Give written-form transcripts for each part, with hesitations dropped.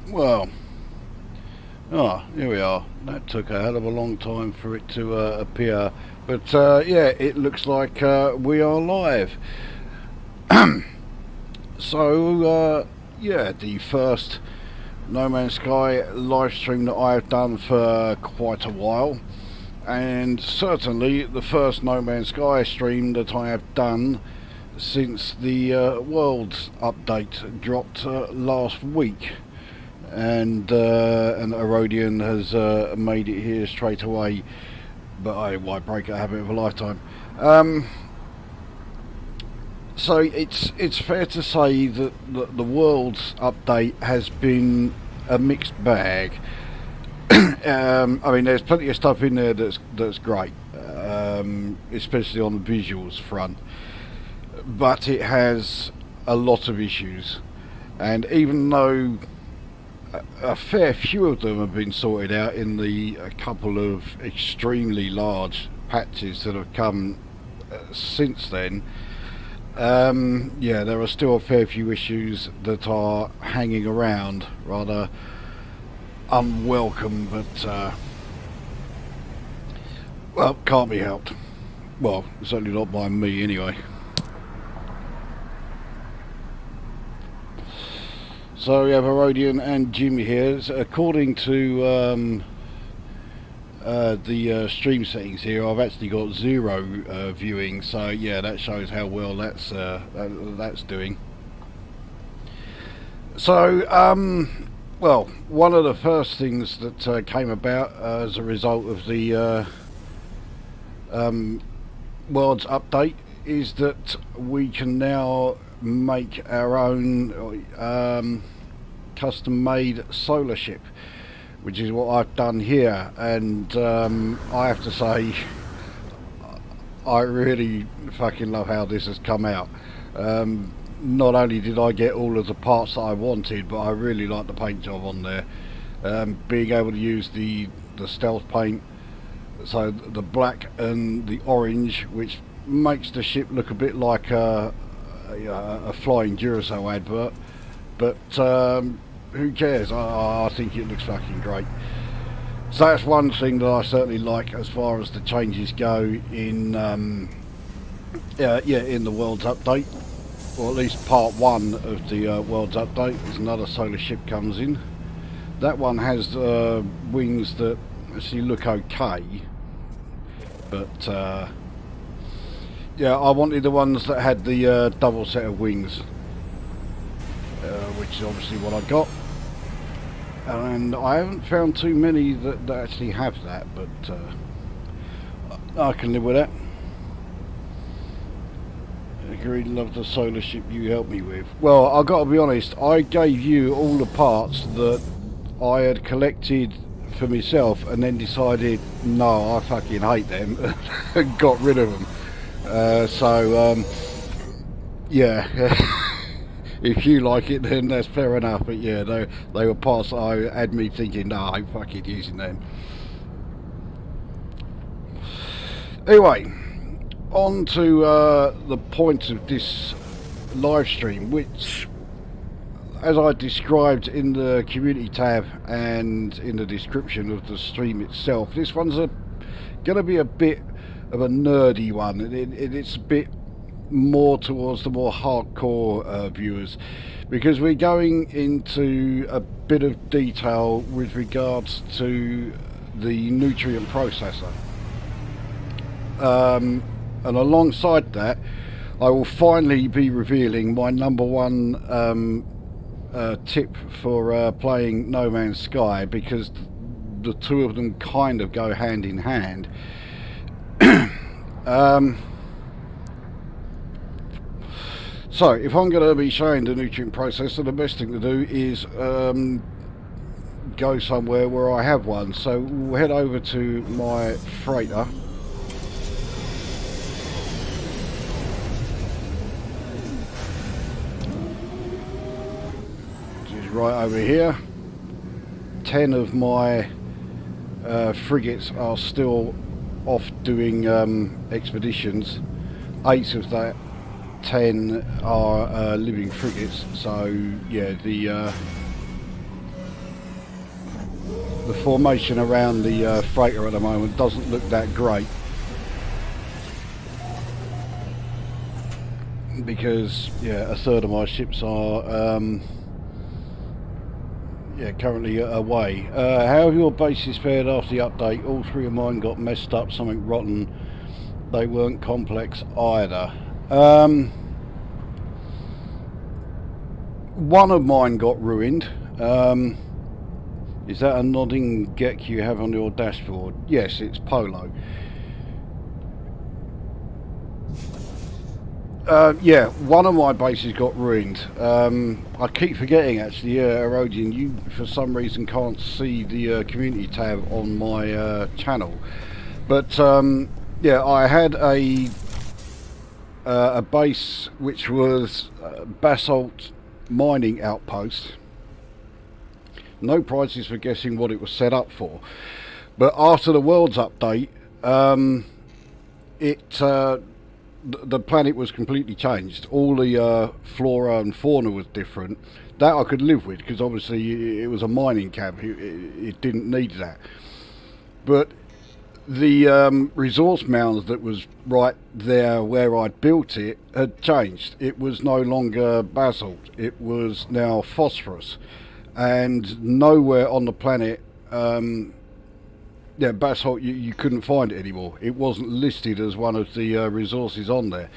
Well, here we are. That took a hell of a long time for it to appear. But yeah, it looks like we are live. So, yeah, the first No Man's Sky live stream that I have done for quite a while. And certainly the first No Man's Sky stream that I have done since the Worlds update dropped last week. And Erodian has made it here straight away, but I might break a habit of a lifetime. So it's fair to say that the World's update has been a mixed bag. I mean, there's plenty of stuff in there that's great, especially on the visuals front, but it has a lot of issues, and even though a fair few of them have been sorted out in the couple of extremely large patches that have come since then. Yeah, there are still a fair few issues that are hanging around, rather unwelcome, but well, can't be helped. Well, certainly not by me anyway. So we have Erodian and Jim here. So according to the stream settings here, I've actually got 0 viewing. So yeah, that shows how well that's doing. So well, one of the first things that came about as a result of the World's update is that we can now make our own custom-made solar ship, which is what I've done here, and I have to say I really fucking love how this has come out. Not only did I get all of the parts that I wanted, but I really like the paint job on there. Being able to use the stealth paint, so the black and the orange, which makes the ship look a bit like a flying Duracell advert, but who cares? I think it looks fucking great. So that's one thing that I certainly like as far as the changes go in in the World's update, or at least part 1 of the World's update. There's another solar ship comes in. That one has wings that actually look okay, but yeah, I wanted the ones that had the double set of wings, which is obviously what I got. And I haven't found too many that actually have that, but I can live with that. Agreed, love the solar ship you helped me with. Well, I've got to be honest, I gave you all the parts that I had collected for myself and then decided, no, I fucking hate them, and got rid of them. Yeah. If you like it, then that's fair enough. But yeah, they were parts that I had me thinking, no, I'm fucking using them. Anyway, on to the point of this live stream, which, as I described in the community tab and in the description of the stream itself, this one's going to be a bit of a nerdy one. It's a bit more towards the more hardcore viewers, because we're going into a bit of detail with regards to the nutrient processor, and alongside that I will finally be revealing my #1 tip for playing No Man's Sky, because the two of them kind of go hand in hand. So, if I'm going to be showing the nutrient processor, the best thing to do is go somewhere where I have one. So we'll head over to my freighter. Which is right over here. 10 of my frigates are still off doing expeditions. 8 of that 10 are living frigates, so yeah, formation around the freighter at the moment doesn't look that great, because yeah, a third of my ships are currently away. How have your bases fared after the update? All three of mine got messed up, something rotten. They weren't complex either. One of mine got ruined. Is that a nodding geck you have on your dashboard? Yes, it's Polo. Yeah, one of my bases got ruined. I keep forgetting actually, Erodian, you for some reason can't see the community tab on my channel. But yeah, I had a base which was basalt mining outpost. No prizes for guessing what it was set up for. But after the world's update, the planet was completely changed. All the flora and fauna was different. That I could live with, because obviously it was a mining camp. It didn't need that. But the resource mounds that was right there where I'd built it had changed. It was no longer basalt. It was now phosphorus. And nowhere on the planet, yeah, basalt, you couldn't find it anymore. It wasn't listed as one of the resources on there.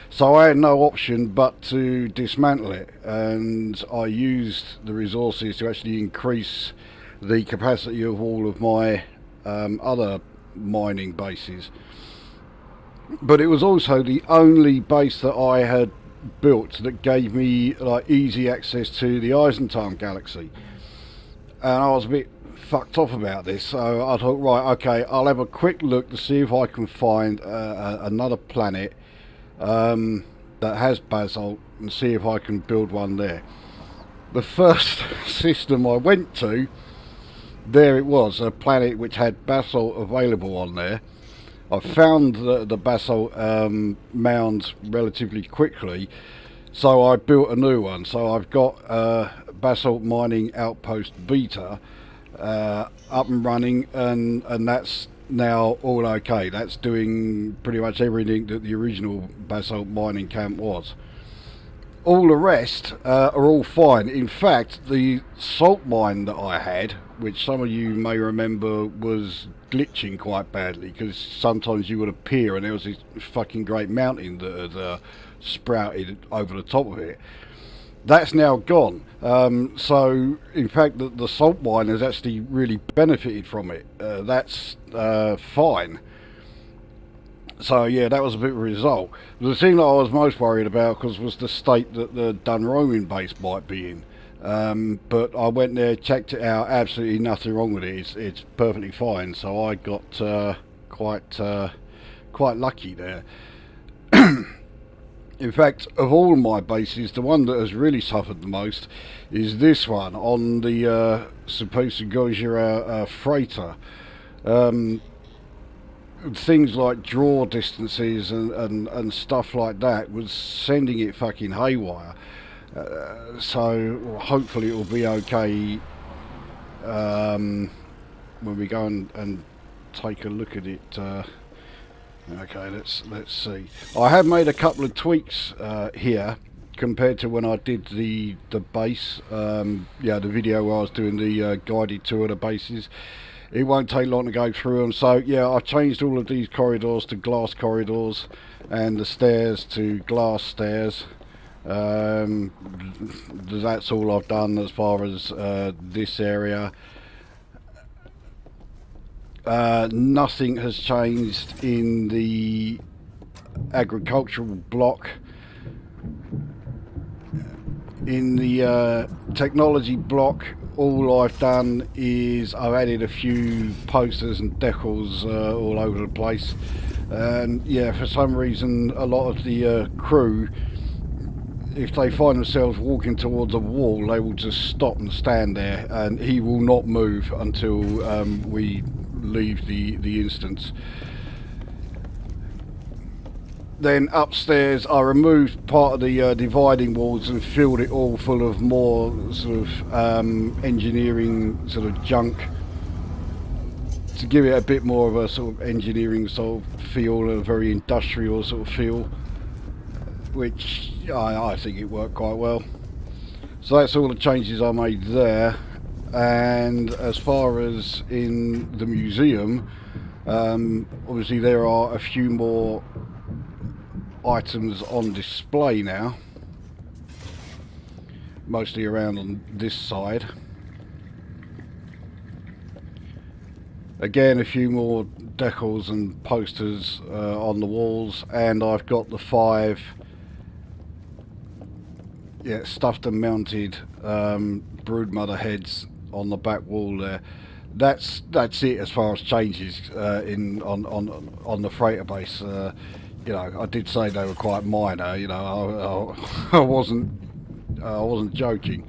So I had no option but to dismantle it, and I used the resources to actually increase the capacity of all of my other mining bases. But it was also the only base that I had built that gave me like easy access to the Eisentarn galaxy, and I was a bit fucked off about this, so I thought, right, okay, I'll have a quick look to see if I can find another planet that has basalt and see if I can build one there. The first system I went to, there it was, a planet which had basalt available on there. I found the basalt mound relatively quickly, so I built a new one. So I've got basalt mining outpost beta up and running, and that's now all okay. That's doing pretty much everything that the original basalt mining camp was. All the rest are all fine. In fact, the salt mine that I had, which some of you may remember was glitching quite badly, because sometimes you would appear and there was this fucking great mountain that had sprouted over the top of it. That's now gone. So in fact the salt mine has actually really benefited from it. That's fine. So yeah, that was a bit of a result. The thing that I was most worried about was the state that the Dunroman base might be in. But I went there, checked it out, absolutely nothing wrong with it. It's perfectly fine. So I got quite lucky there. In fact, of all my bases, the one that has really suffered the most is this one on the Lukozer freighter. Things like draw distances and stuff like that was sending it fucking haywire. So hopefully it will be okay when we go and take a look at it. Okay, let's see. I have made a couple of tweaks here compared to when I did the base. Yeah, the video where I was doing the guided tour of the bases. It won't take long to go through them. So yeah, I've changed all of these corridors to glass corridors, and the stairs to glass stairs. That's all I've done as far as this area. Nothing has changed in the agricultural block. In the technology block, all I've done is I've added a few posters and decals all over the place. And yeah, for some reason a lot of the crew, if they find themselves walking towards a wall, they will just stop and stand there, and he will not move until we leave the instance. Then upstairs I removed part of the dividing walls and filled it all full of more sort of engineering sort of junk. to give it a bit more of a sort of engineering sort of feel, a very industrial sort of feel, which I think it worked quite well. So that's all the changes I made there. And as far as in the museum, obviously there are a few more items on display now, mostly around on this side. Again, a few more decals and posters on the walls, and I've got the 5 stuffed and mounted broodmother heads on the back wall there. That's it as far as changes on the freighter base. You know, I did say they were quite minor. You know, I wasn't joking.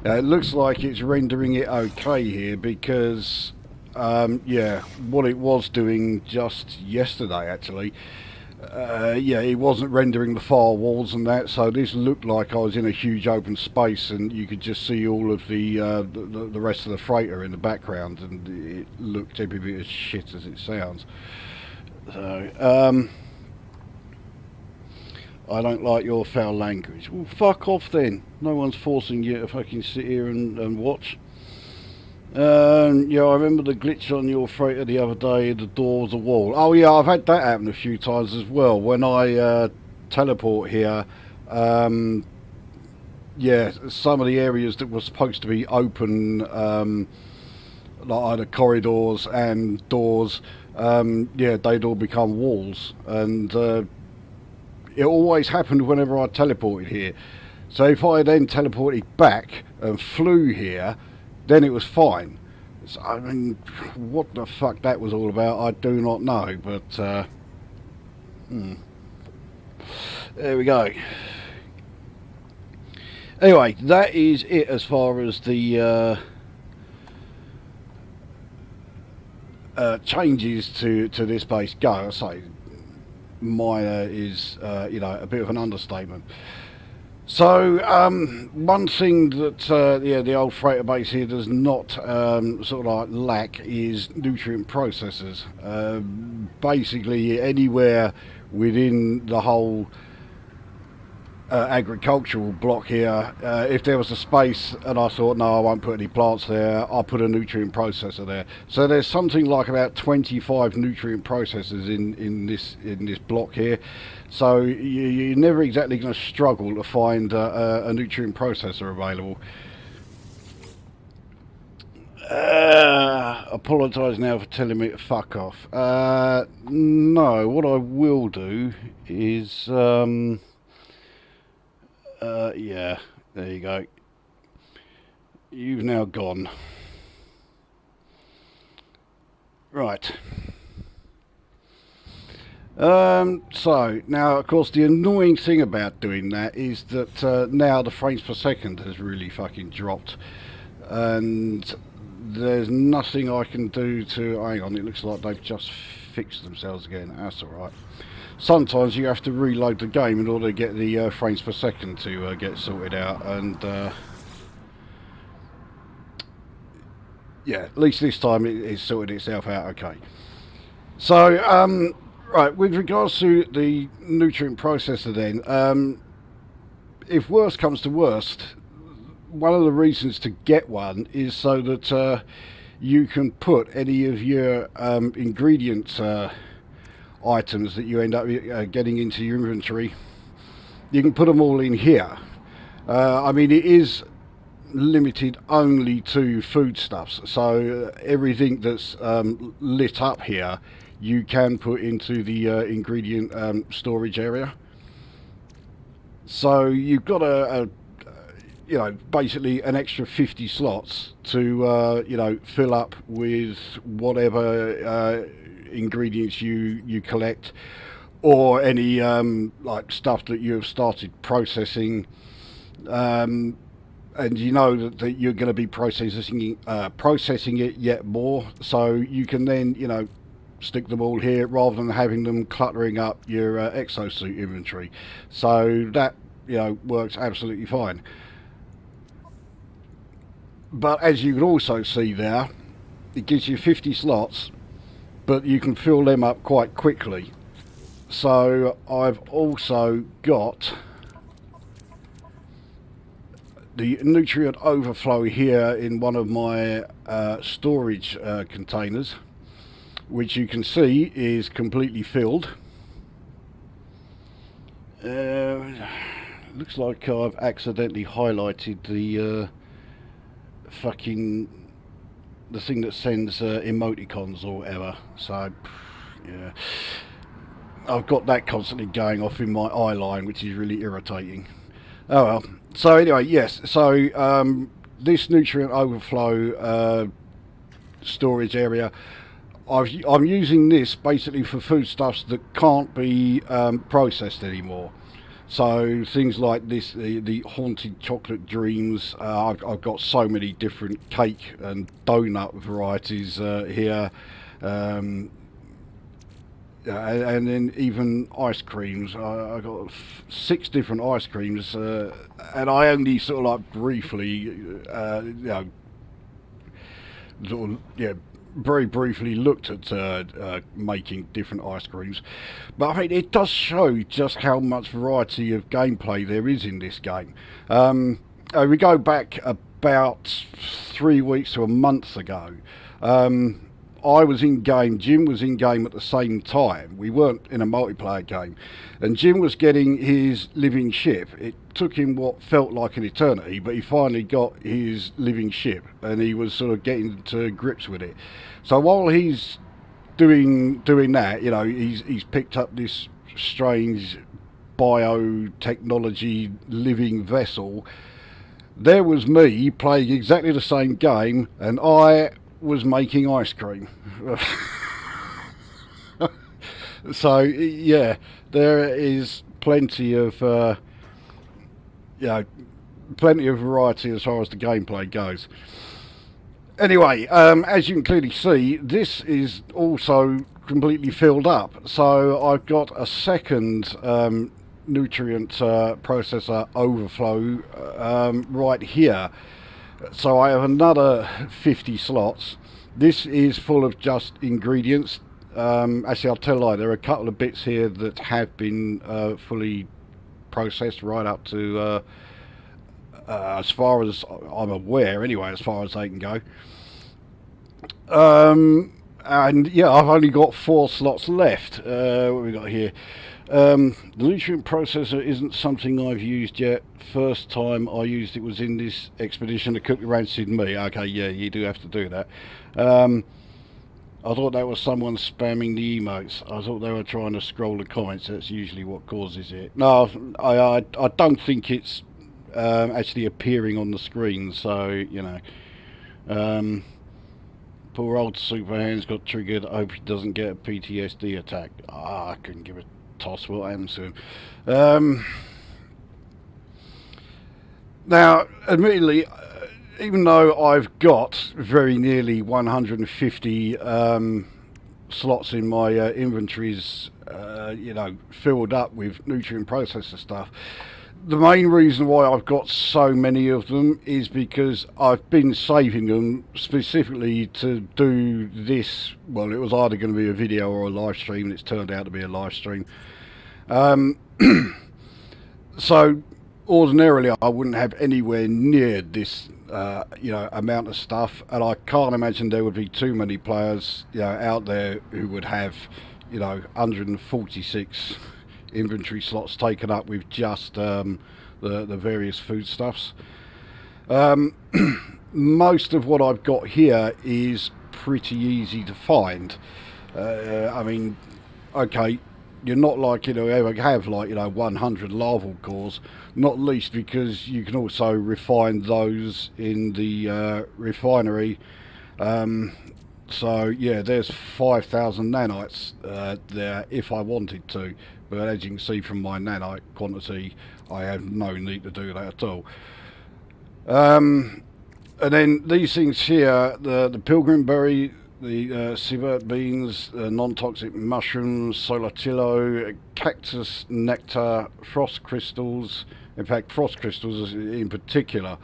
It looks like it's rendering it okay here because, yeah, what it was doing just yesterday actually, yeah, it wasn't rendering the far walls and that, so this looked like I was in a huge open space and you could just see all of the rest of the freighter in the background, and it looked every bit as shit as it sounds. So, I don't like your foul language. Well, fuck off then. No one's forcing you to fucking sit here and watch. Yeah, I remember the glitch on your freighter the other day, the door was a wall. Oh yeah, I've had that happen a few times as well. When I teleport here, yeah, some of the areas that were supposed to be open, like either corridors and doors, yeah, they'd all become walls. And it always happened whenever I teleported here. So if I then teleported back and flew here, then it was fine. So, I mean, what the fuck that was all about, I do not know. But there we go. Anyway, that is it as far as the changes to this base go. I say minor is, you know, a bit of an understatement. So one thing that yeah, the old freighter base here does not sort of like lack is nutrient processors. Basically anywhere within the whole agricultural block here, if there was a space and I thought no, I won't put any plants there, I'll put a nutrient processor there. So there's something like about 25 nutrient processors in this block here. So you're never exactly going to struggle to find a nutrient processor available. Apologise now for telling me to fuck off. No, what I will do is yeah, there you go. You've now gone. Right. So now, of course, the annoying thing about doing that is that now the frames per second has really fucking dropped, and there's nothing I can do to. Hang on, it looks like they've just fixed themselves again. That's all right. Sometimes you have to reload the game in order to get the frames per second to get sorted out, and yeah, at least this time it's sorted itself out okay. So right, with regards to the nutrient processor then, if worst comes to worst, one of the reasons to get one is so that you can put any of your ingredients items that you end up getting into your inventory, you can put them all in here. I mean, it is limited only to foodstuffs, so everything that's lit up here you can put into the ingredient storage area. So you've got a you know, basically an extra 50 slots to you know, fill up with whatever ingredients you collect, or any like stuff that you have started processing, and you know that you're going to be processing it yet more, so you can then, you know, stick them all here rather than having them cluttering up your exosuit inventory. So that, you know, works absolutely fine. But as you can also see there, it gives you 50 slots, but you can fill them up quite quickly. So I've also got the nutrient overflow here in one of my storage containers, which you can see is completely filled. Looks like I've accidentally highlighted the the thing that sends emoticons or whatever, so yeah, I've got that constantly going off in my eye line, which is really irritating. Oh well. So anyway, yes, so this nutrient overflow storage area, I'm using this basically for foodstuffs that can't be processed anymore. So things like this, the haunted chocolate dreams. I've got so many different cake and donut varieties here, and then even ice creams. I got 6 different ice creams, and I only sort of like briefly, very briefly looked at making different ice creams, but I mean it does show just how much variety of gameplay there is in this game. We go back about 3 weeks to a month ago. I was in game, Jim was in game at the same time. We weren't in a multiplayer game, and Jim was getting his living ship. It took him what felt like an eternity, but he finally got his living ship, and he was sort of getting to grips with it. So while he's doing that, you know, he's picked up this strange biotechnology living vessel. There was me playing exactly the same game, and I was making ice cream. So yeah, there is plenty of plenty of variety as far as the gameplay goes. Anyway, as you can clearly see, this is also completely filled up. So I've got a second nutrient processor overflow right here. So I have another 50 slots. This is full of just ingredients. Actually, I'll tell a lie. There are a couple of bits here that have been fully processed right up to, as far as I'm aware, anyway, as far as they can go. And yeah, I've only got 4 slots left. What have we got here? The nutrient processor isn't something I've used yet. First time I used it was in this expedition to cook around Sydney. Okay, yeah, you do have to do that. I thought that was someone spamming the emotes. I thought they were trying to scroll the comments. That's usually what causes it. No, I don't think it's actually appearing on the screen, so, you know. Poor old Superhand's got triggered. I hope he doesn't get a PTSD attack. I couldn't give a toss what happens to him. Now, admittedly, even though I've got very nearly 150 slots in my inventories, filled up with nutrient processor stuff, the main reason why I've got so many of them is because I've been saving them specifically to do this. Well, it was either going to be a video or a live stream, and it's turned out to be a live stream. So ordinarily I wouldn't have anywhere near this amount of stuff, and I can't imagine there would be too many players out there who would have 146 inventory slots taken up with just the various foodstuffs. Most of what I've got here is pretty easy to find. I mean, okay, you're not like ever have like 100 larval cores, not least because you can also refine those in the refinery. So yeah, there's 5,000 nanites there if I wanted to, but as you can see from my nanite quantity, I have no need to do that at all. And then these things here, the pilgrim berry, the civet beans, non-toxic mushrooms, solatillo, cactus nectar, frost crystals. In fact, frost crystals in particular.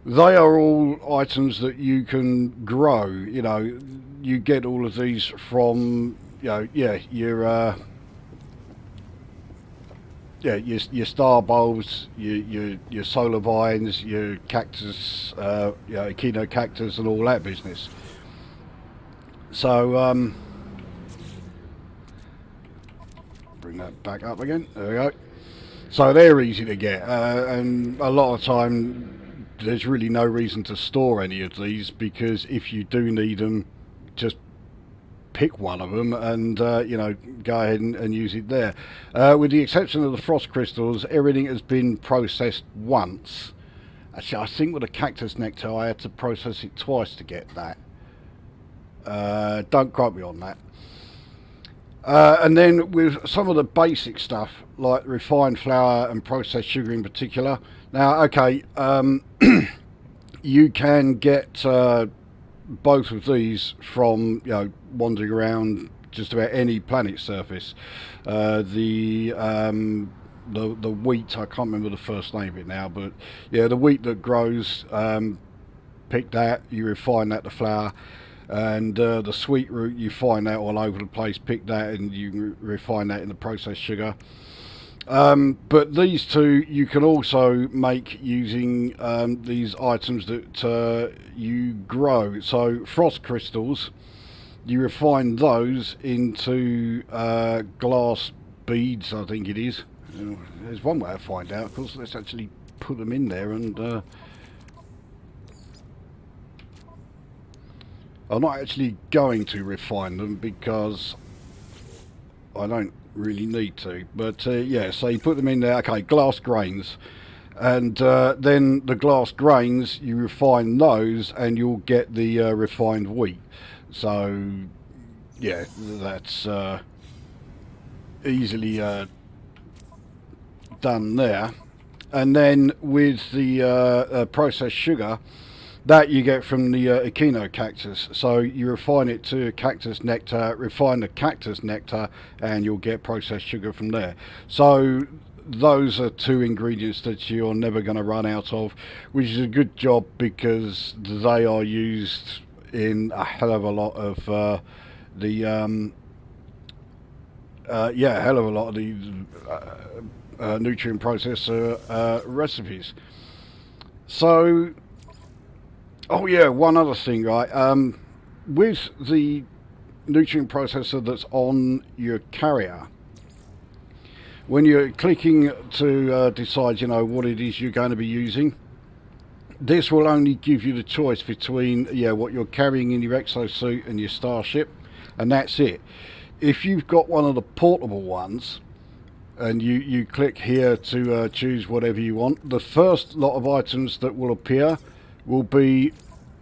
They are all items that you can grow. You know, you get all of these from, yeah, your star bulbs, your solar vines, your cactus, echino cactus, and all that business. So bring that back up again. There we go. So they're easy to get, and a lot of time there's really no reason to store any of these, because if you do need them, just pick one of them and go ahead and use it there. With the exception of the frost crystals, everything has been processed once. Actually, I think with the cactus nectar I had to process it twice to get that. Don't quote me on that. And then with some of the basic stuff like refined flour and processed sugar in particular. Now, okay, you can get both of these from wandering around just about any planet surface. The wheat, I can't remember the first name of it now, but yeah, the wheat that grows, pick that, you refine that to flour. And the sweet root, you find that all over the place, pick that and you refine that in the processed sugar. But these two you can also make using these items that you grow. So frost crystals, you refine those into glass beads, I think it is. There's one way to find out. Of course, let's actually put them in there and... I'm not actually going to refine them because I don't really need to. But yeah, so you put them in there. Okay, glass grains. And then the glass grains, you refine those and you'll get the refined wheat. So yeah, that's easily done there. And then with the processed sugar, that you get from the echino cactus. So you refine it to cactus nectar, refine the cactus nectar, and you'll get processed sugar from there. So those are two ingredients that you're never going to run out of, which is a good job because they are used in a hell of a lot of the nutrient processor recipes. So oh yeah, one other thing, right? With the nutrient processor that's on your carrier, when you're clicking to decide, what it is you're going to be using, this will only give you the choice between, what you're carrying in your exosuit and your starship, and that's it. If you've got one of the portable ones, and you click here to choose whatever you want, the first lot of items that will appear will be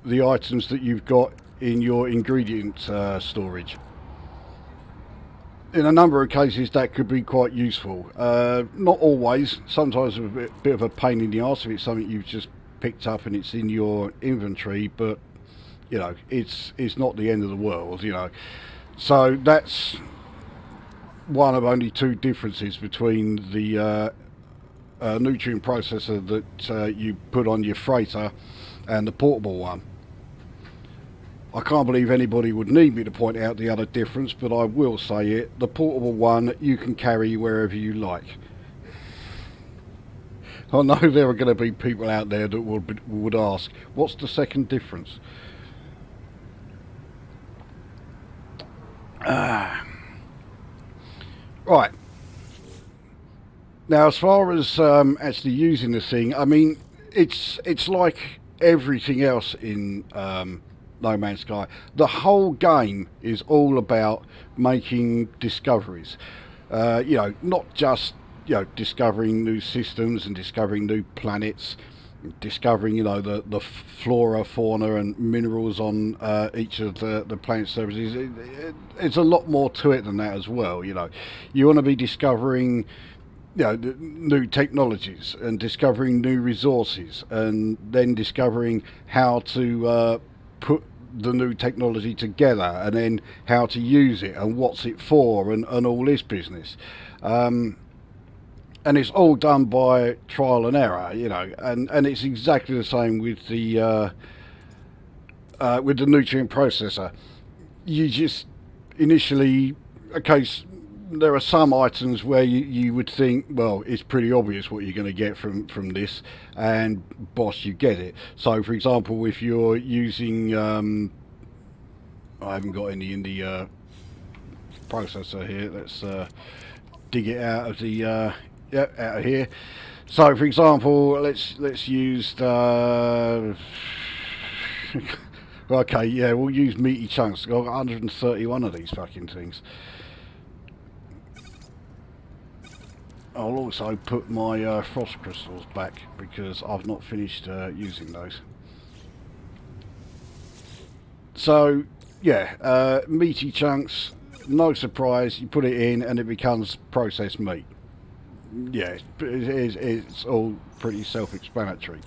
the items that you've got in your ingredient storage. In a number of cases that could be quite useful. Not always, sometimes a bit of a pain in the arse if it's something you've just picked up and it's in your inventory, but it's not the end of the world, So that's one of only two differences between the nutrient processor that you put on your freighter and the portable one. I can't believe anybody would need me to point out the other difference, but I will say it. The portable one you can carry wherever you like. I know there are going to be people out there that would ask, what's the second difference? Right. Now, as far as actually using the thing, I mean, it's like everything else in No Man's Sky. The whole game is all about making discoveries. Not just discovering new systems and discovering new planets, discovering the flora, fauna, and minerals on each of the planet surfaces. It's a lot more to it than that as well. You want to be discovering new technologies and discovering new resources, and then discovering how to put the new technology together, and then how to use it and what's it for, and all this business. and it's all done by trial and error, you know, and it's exactly the same with the nutrient processor. You just initially, okay, there are some items where you would think, well, it's pretty obvious what you're going to get from this, and boss, you get it. So, for example, if you're using, I haven't got any in the processor here. Let's dig it out of the yeah, out of here. So, for example, let's use the. Okay, yeah, we'll use meaty chunks. I've got 131 of these fucking things. I'll also put my frost crystals back because I've not finished using those. So, yeah, meaty chunks, no surprise, you put it in and it becomes processed meat. Yeah, it's all pretty self-explanatory.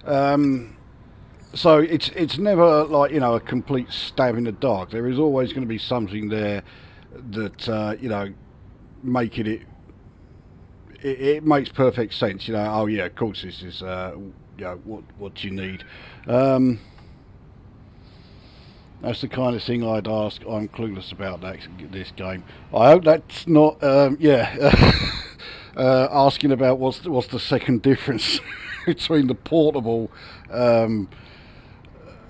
So it's never like, you know, a complete stab in the dark. There is always going to be something there that, you know, making it makes perfect sense, you know. Oh yeah, of course this is you know, what you need. That's the kind of thing I'd ask. I'm clueless about this game. I hope that's not yeah asking about what's the second difference between the portable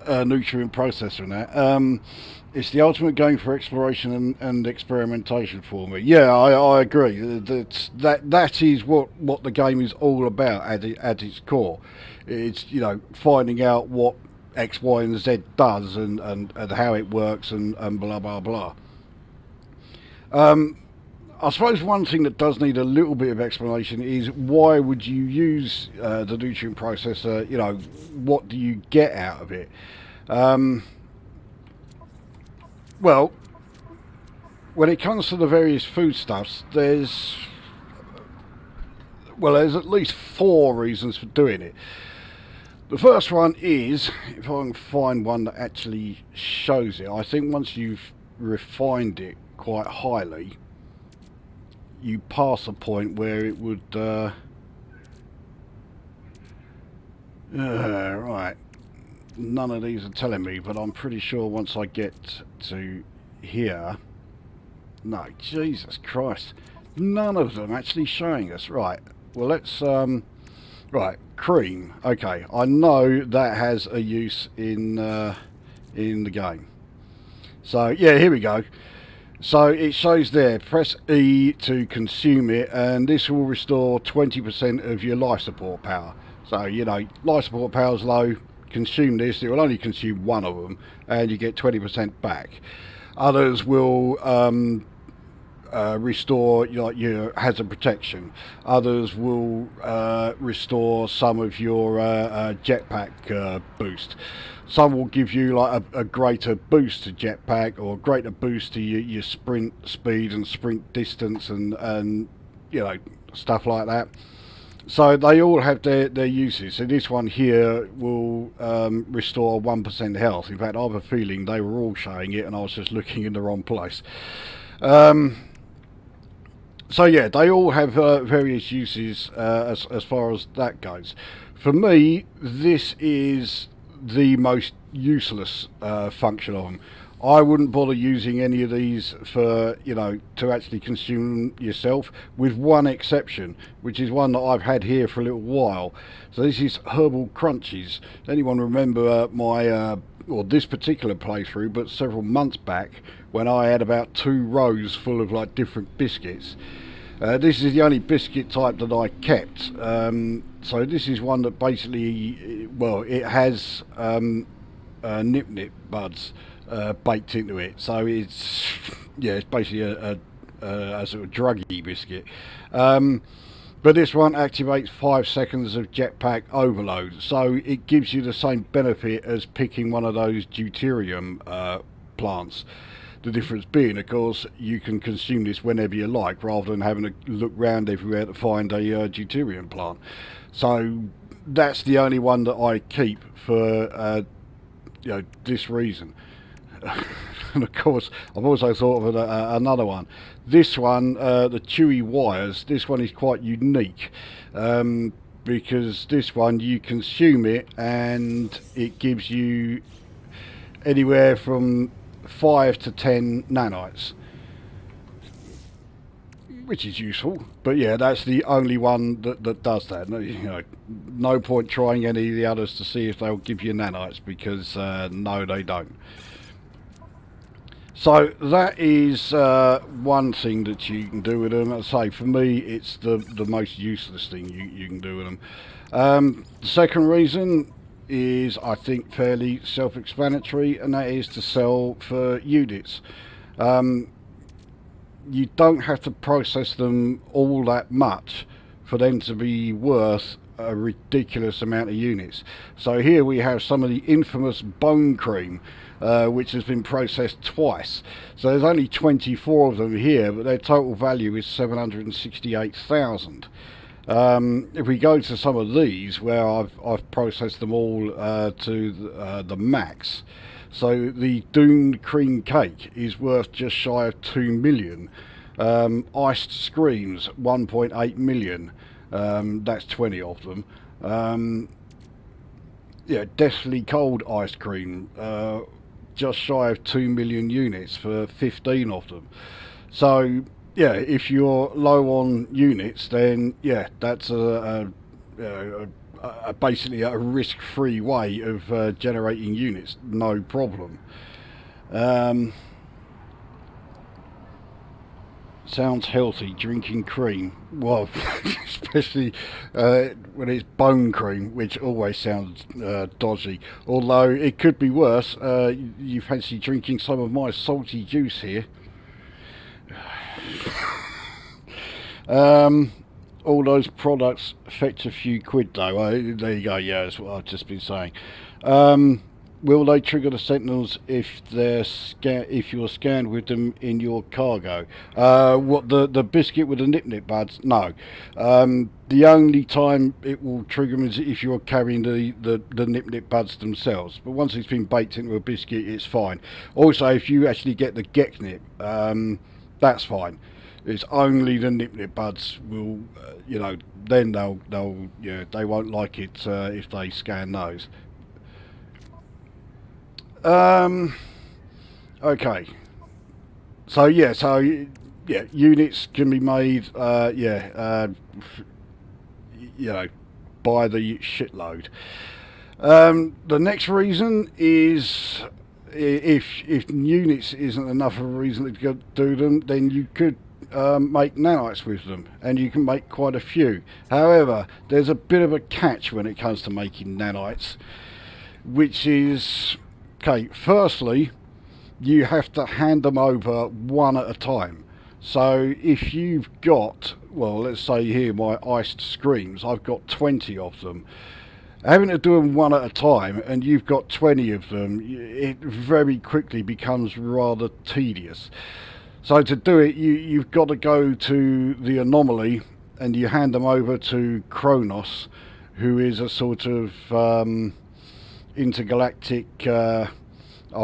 nutrient processor and that. It's the ultimate game for exploration and experimentation for me. Yeah, I agree. That is what the game is all about at its core. It's, you know, finding out what X, Y, and Z does and how it works and blah blah blah. I suppose one thing that does need a little bit of explanation is why would you use the nutrient processor? You know, what do you get out of it? Well, when it comes to the various foodstuffs, there's at least 4 reasons for doing it. The first one is, if I can find one that actually shows it, I think once you've refined it quite highly, you pass a point where it would right, none of these are telling me, but I'm pretty sure once I get to here, no, Jesus Christ, none of them actually showing us. Right, well, let's right, cream. Okay, I know that has a use in the game. So yeah, here we go. So it shows there, press E to consume it, and this will restore 20% of your life support power. So, you know, life support power is low, consume this, it will only consume one of them, and you get 20% back. Others will restore your hazard protection. Others will restore some of your jetpack boost. Some will give you like a greater boost to jetpack, or greater boost to your sprint speed and sprint distance, and you know, stuff like that. So they all have their uses. So this one here will restore 1% health. In fact, I have a feeling they were all showing it and I was just looking in the wrong place. So yeah, they all have various uses as far as that goes. For me, this is the most useless function of them. I wouldn't bother using any of these for, you know, to actually consume yourself, with one exception, which is one that I've had here for a little while. So this is herbal crunchies. Does anyone remember my or this particular playthrough, but several months back, when I had about 2 rows full of like different biscuits? This is the only biscuit type that I kept. So this is one that basically, well, it has nip nip buds baked into it. So it's, yeah, it's basically a sort of druggy biscuit. But this one activates 5 seconds of jetpack overload. So it gives you the same benefit as picking one of those deuterium plants. The difference being, of course, you can consume this whenever you like, rather than having to look round everywhere to find a deuterium plant. So that's the only one that I keep for you know, this reason. And of course, I've also thought of another one. This one, the chewy wires, this one is quite unique. Because this one, you consume it and it gives you anywhere from 5 to 10 nanites, which is useful. But yeah, that's the only one that does that. No point trying any of the others to see if they'll give you nanites, because no, they don't. So that is one thing that you can do with them. As I say, for me, it's the most useless thing you can do with them. The second reason is, I think, fairly self-explanatory, and that is to sell for units. You don't have to process them all that much for them to be worth a ridiculous amount of units. So here we have some of the infamous bone cream, which has been processed twice. So there's only 24 of them here, but their total value is 768,000. If we go to some of these, where I've processed them all to the max, so the doomed cream cake is worth just shy of 2 million. Iced screams, 1.8 million. That's 20 of them. Yeah, deathly cold ice cream, just shy of 2 million units for 15 of them. So yeah, if you're low on units, then yeah, that's basically a risk-free way of generating units, no problem. Sounds healthy, drinking cream. Well, especially when it's bone cream, which always sounds dodgy. Although it could be worse. You fancy drinking some of my salty juice here? All those products fetch a few quid though. There you go. Yeah, that's what I've just been saying. Will they trigger the sentinels if you're scanned with them in your cargo? What, the biscuit with the nip buds? No. The only time it will trigger them is if you're carrying the nip buds themselves. But once it's been baked into a biscuit, it's fine. Also, if you actually get the gek nip, that's fine. It's only the nip buds will, then they won't like it if they scan those. Okay. So units can be made, by the shitload. The next reason is, if units isn't enough of a reason to do them, then you could make nanites with them, and you can make quite a few. However, there's a bit of a catch when it comes to making nanites, which is, okay, firstly, you have to hand them over one at a time. So if you've got, well, let's say here my iced screams, I've got 20 of them. Having to do them one at a time, and you've got 20 of them, it very quickly becomes rather tedious. So to do it, you've got to go to the anomaly, and you hand them over to Kronos, who is a sort of intergalactic, I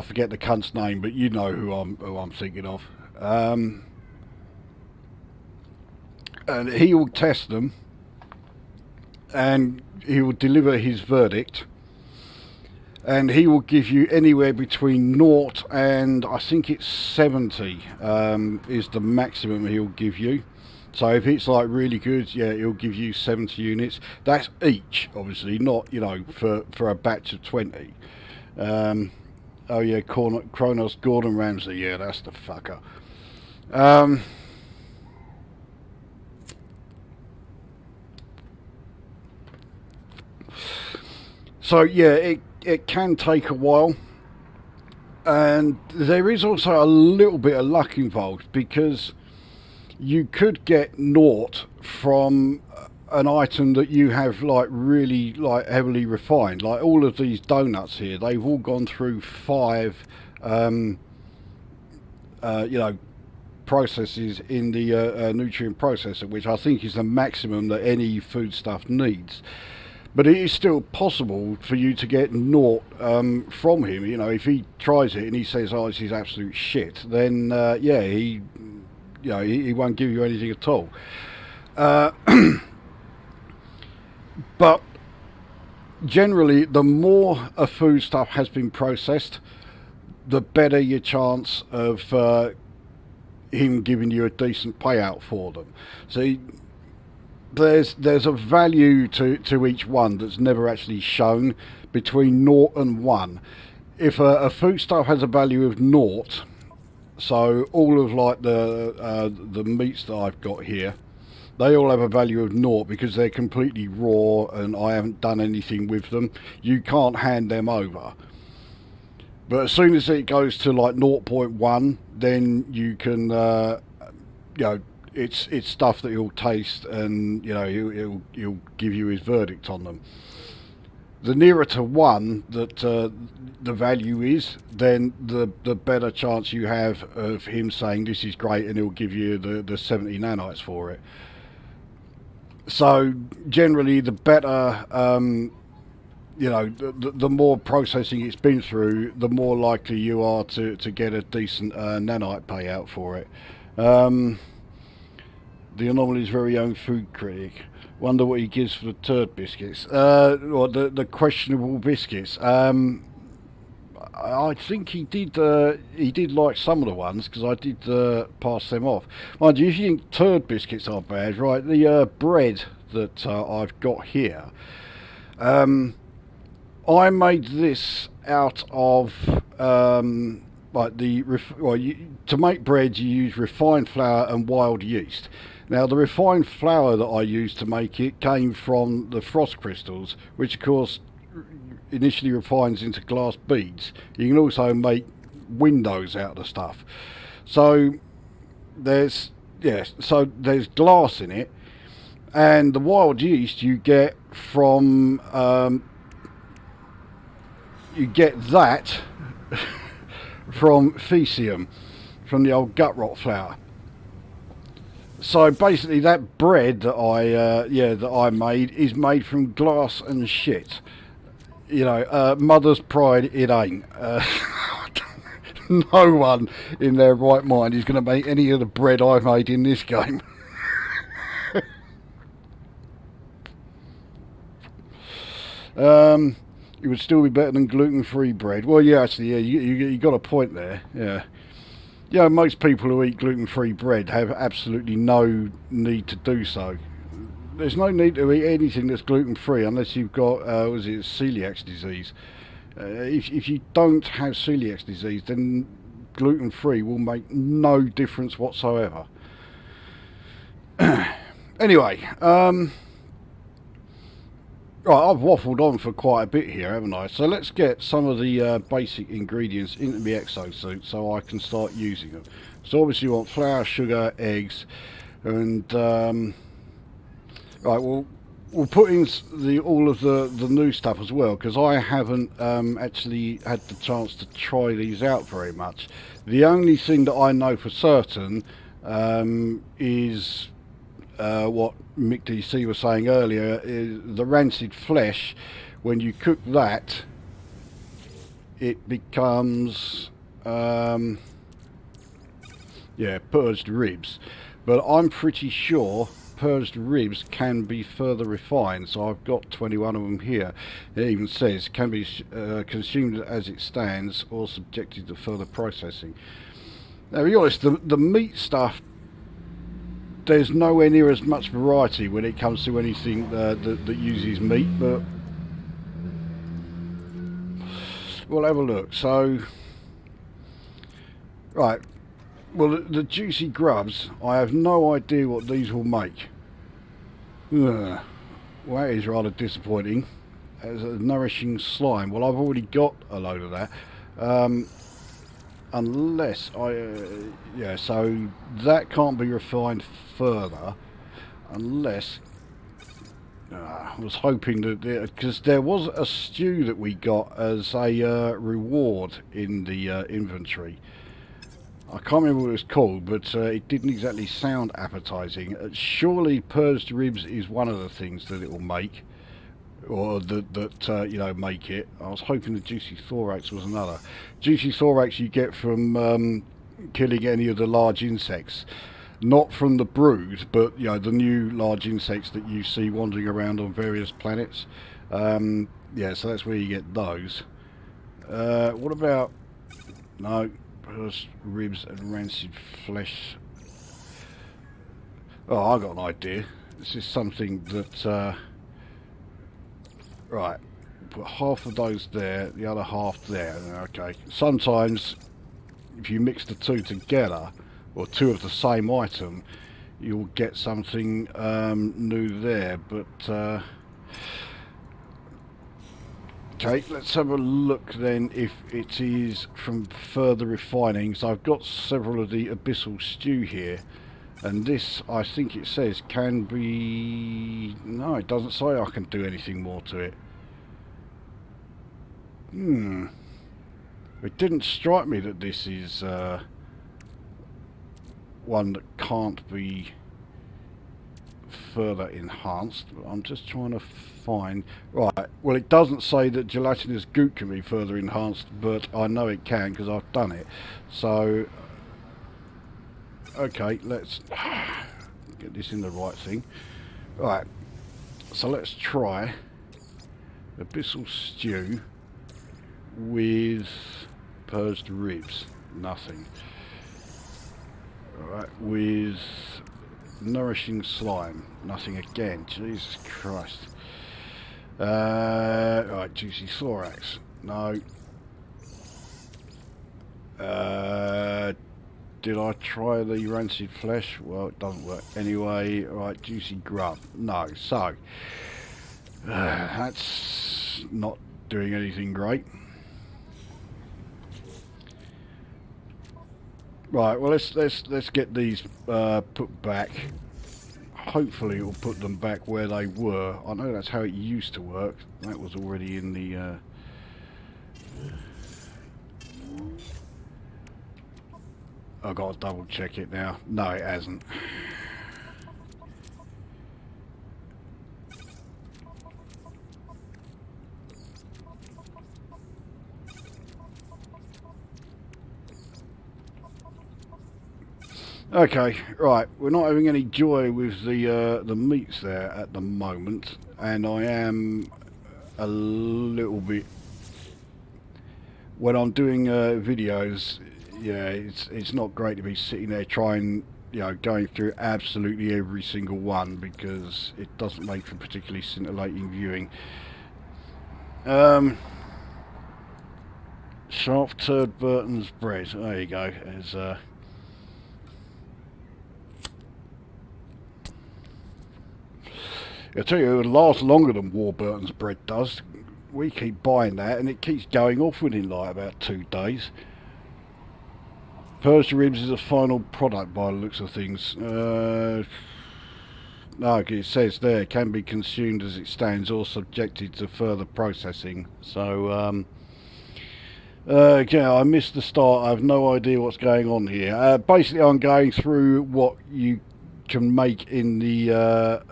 forget the cunt's name, but you know who I'm thinking of. And he will test them, and he will deliver his verdict, and he will give you anywhere between 0 and I think it's 70 is the maximum he'll give you. So if it's like really good, yeah, he'll give you 70 units. That's each, obviously, not, for a batch of 20. Oh yeah, Kronos Gordon Ramsay, yeah, that's the fucker. So yeah, it can take a while, and there is also a little bit of luck involved, because you could get 0 from an item that you have really heavily refined. Like all of these donuts here, they've all gone through 5 processes in the nutrient processor, which I think is the maximum that any foodstuff needs. But it is still possible for you to get naught from him. You know, if he tries it and he says, "Oh, this is absolute shit," then yeah, he won't give you anything at all. Uh, but generally, the more a foodstuff has been processed, the better your chance of him giving you a decent payout for them. So there's a value to each one that's never actually shown between naught and 1. If a foodstuff has a value of naught, so all of like the meats that I've got here, they all have a value of naught because they're completely raw and I haven't done anything with them. You can't hand them over. But as soon as it goes to like 0.1, then you can, it's stuff that he'll taste, and he'll give you his verdict on them. The nearer to 1 that the value is, then the better chance you have of him saying this is great, and he'll give you the 70 nanites for it. So generally, the better, the more processing it's been through, the more likely you are to get a decent nanite payout for it. The Anomaly's very own food critic. Wonder what he gives for the turd biscuits. Or the questionable biscuits. I think he did like some of the ones, because I did pass them off. Mind you, if you think turd biscuits are bad, right, the bread that I've got here, I made this out of to make bread you use refined flour and wild yeast. Now the refined flour that I used to make it came from the frost crystals, which of course initially refines into glass beads. You can also make windows out of the stuff. So there's glass in it, and the wild yeast you get from that from Fecium, from the old gut rot flour. So basically, that bread that I made is made from glass and shit. Mother's pride, it ain't. No one in their right mind is going to make any of the bread I've made in this game. It would still be better than gluten-free bread. Well, yeah, actually, yeah, you got a point there. Yeah. Yeah, most people who eat gluten-free bread have absolutely no need to do so. There's no need to eat anything that's gluten-free unless you've got, celiac disease. If you don't have celiac disease, then gluten-free will make no difference whatsoever. Anyway, right, I've waffled on for quite a bit here, haven't I? So let's get some of the basic ingredients into the exosuit so I can start using them. So obviously you want flour, sugar, eggs, and right, we'll put in all of the new stuff as well, because I haven't actually had the chance to try these out very much. The only thing that I know for certain is what Mick DC was saying earlier, is the rancid flesh. When you cook that, it becomes purged ribs. But I'm pretty sure purged ribs can be further refined, so I've got 21 of them here. It even says can be consumed as it stands or subjected to further processing. Now, to be honest, the meat stuff, there's nowhere near as much variety when it comes to anything that uses meat, but we'll have a look. So, right, well, the juicy grubs, I have no idea what these will make. Well, that is rather disappointing. As a nourishing slime, well, I've already got a load of that. Unless so that can't be refined further unless I was hoping that because there was a stew that we got as a reward in the inventory. I can't remember what it was called, but it didn't exactly sound appetizing. Surely purged ribs is one of the things that it will make. or that you know, make it. I was hoping the juicy thorax was another. Juicy thorax you get from killing any of the large insects, not from the brood, but you know, the new large insects that you see wandering around on various planets. Yeah, so that's where you get those. What about, no, first ribs and rancid flesh. Oh, I got an idea. This is something that right, put half of those there, the other half there. Okay, sometimes if you mix the two together, or two of the same item, you'll get something new there. But okay, let's have a look then if it is from further refining. So I've got several of the abyssal stew here, and this, I think it says, can be... No, it doesn't say I can do anything more to it. It didn't strike me that this is one that can't be further enhanced, but I'm just trying to find... Right, well, it doesn't say that gelatinous goop can be further enhanced, but I know it can because I've done it. So okay, let's get this in the right thing. Right, so let's try abyssal stew with purged ribs. Nothing. Alright, with nourishing slime. Nothing again. Jesus Christ. Right, juicy thorax. No. Did I try the rancid flesh? Well, it doesn't work anyway. Right, juicy grub. No. So that's not doing anything great. Right, well, let's get these put back. Hopefully it'll put them back where they were. I know that's how it used to work. That was already in the I've got to double check it now. No, it hasn't. Okay, right. We're not having any joy with the meats there at the moment, and I am a little bit. When I'm doing videos, yeah, it's not great to be sitting there trying, you know, going through absolutely every single one, because it doesn't make for particularly scintillating viewing. Sharp turd Burton's bread. There you go. As I tell you, it would last longer than Warburton's bread does. We keep buying that, and it keeps going off within like about 2 days. Purged ribs is a final product by the looks of things. No, it says there, can be consumed as it stands or subjected to further processing. So, yeah, I missed the start. I have no idea what's going on here. Basically, I'm going through what you can make in the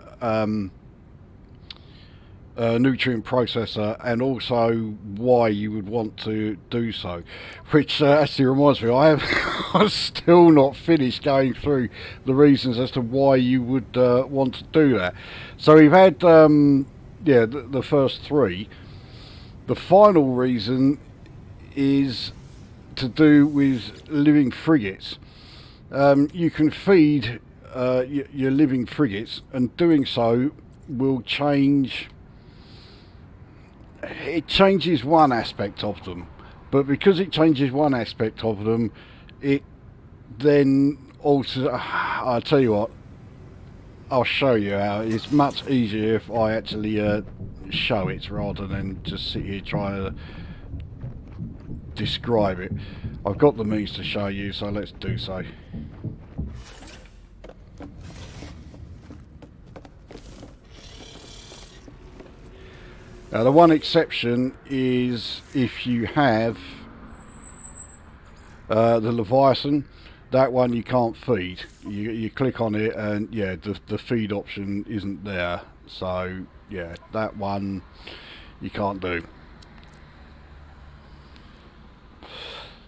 nutrient processor, and also why you would want to do so, which actually reminds me, I've still not finished going through the reasons as to why you would want to do that. So we've had yeah, the first 3. The final reason is to do with living frigates. You can feed your living frigates, and doing so will change. It changes one aspect of them, but because it changes one aspect of them, it then also, I'll tell you what, I'll show you how. It's much easier if I actually show it rather than just sit here trying to describe it. I've got the means to show you, so let's do so. Now, the one exception is if you have the Leviathan. That one you can't feed. You click on it and yeah, the feed option isn't there. So yeah, that one you can't do.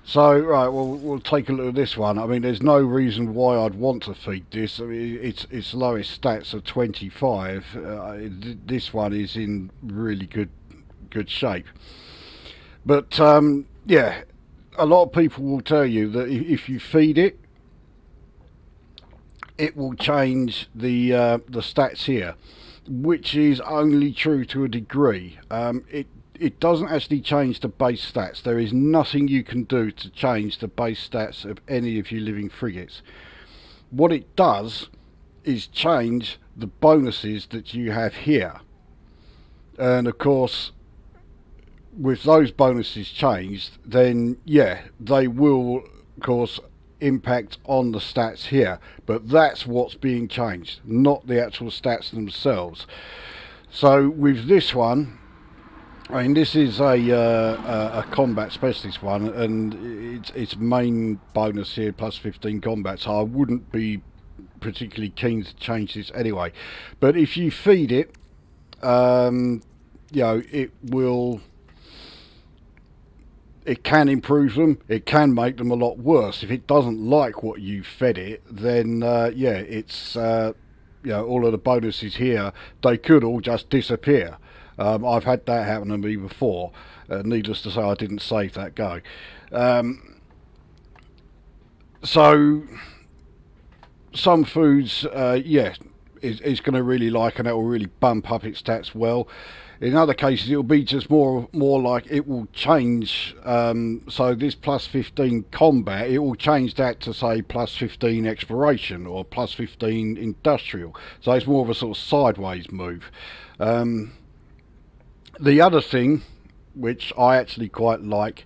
So, right, well, we'll take a look at this one. I mean, there's no reason why I'd want to feed this. I mean, its lowest stats are 25. This one is in really good shape. But yeah, a lot of people will tell you that if you feed it, it will change the stats here, which is only true to a degree. It doesn't actually change the base stats. There is nothing you can do to change the base stats of any of your living frigates. What it does is change the bonuses that you have here. And of course, with those bonuses changed, then yeah, they will, of course, impact on the stats here. But that's what's being changed, not the actual stats themselves. So with this one, I mean, this is a combat specialist one, and its main bonus here plus 15 combat, so I wouldn't be particularly keen to change this anyway. But if you feed it, you know, it can improve them, it can make them a lot worse. If it doesn't like what you fed it, then yeah, it's you know, all of the bonuses here, they could all just disappear. I've had that happen to me before. Needless to say, I didn't save that go. So some foods, yeah, is going to really like, and that will really bump up its stats well. In other cases, it will be just more like it will change. So this plus 15 combat, it will change that to say plus 15 exploration or plus 15 industrial. So it's more of a sort of sideways move. The other thing, which I actually quite like,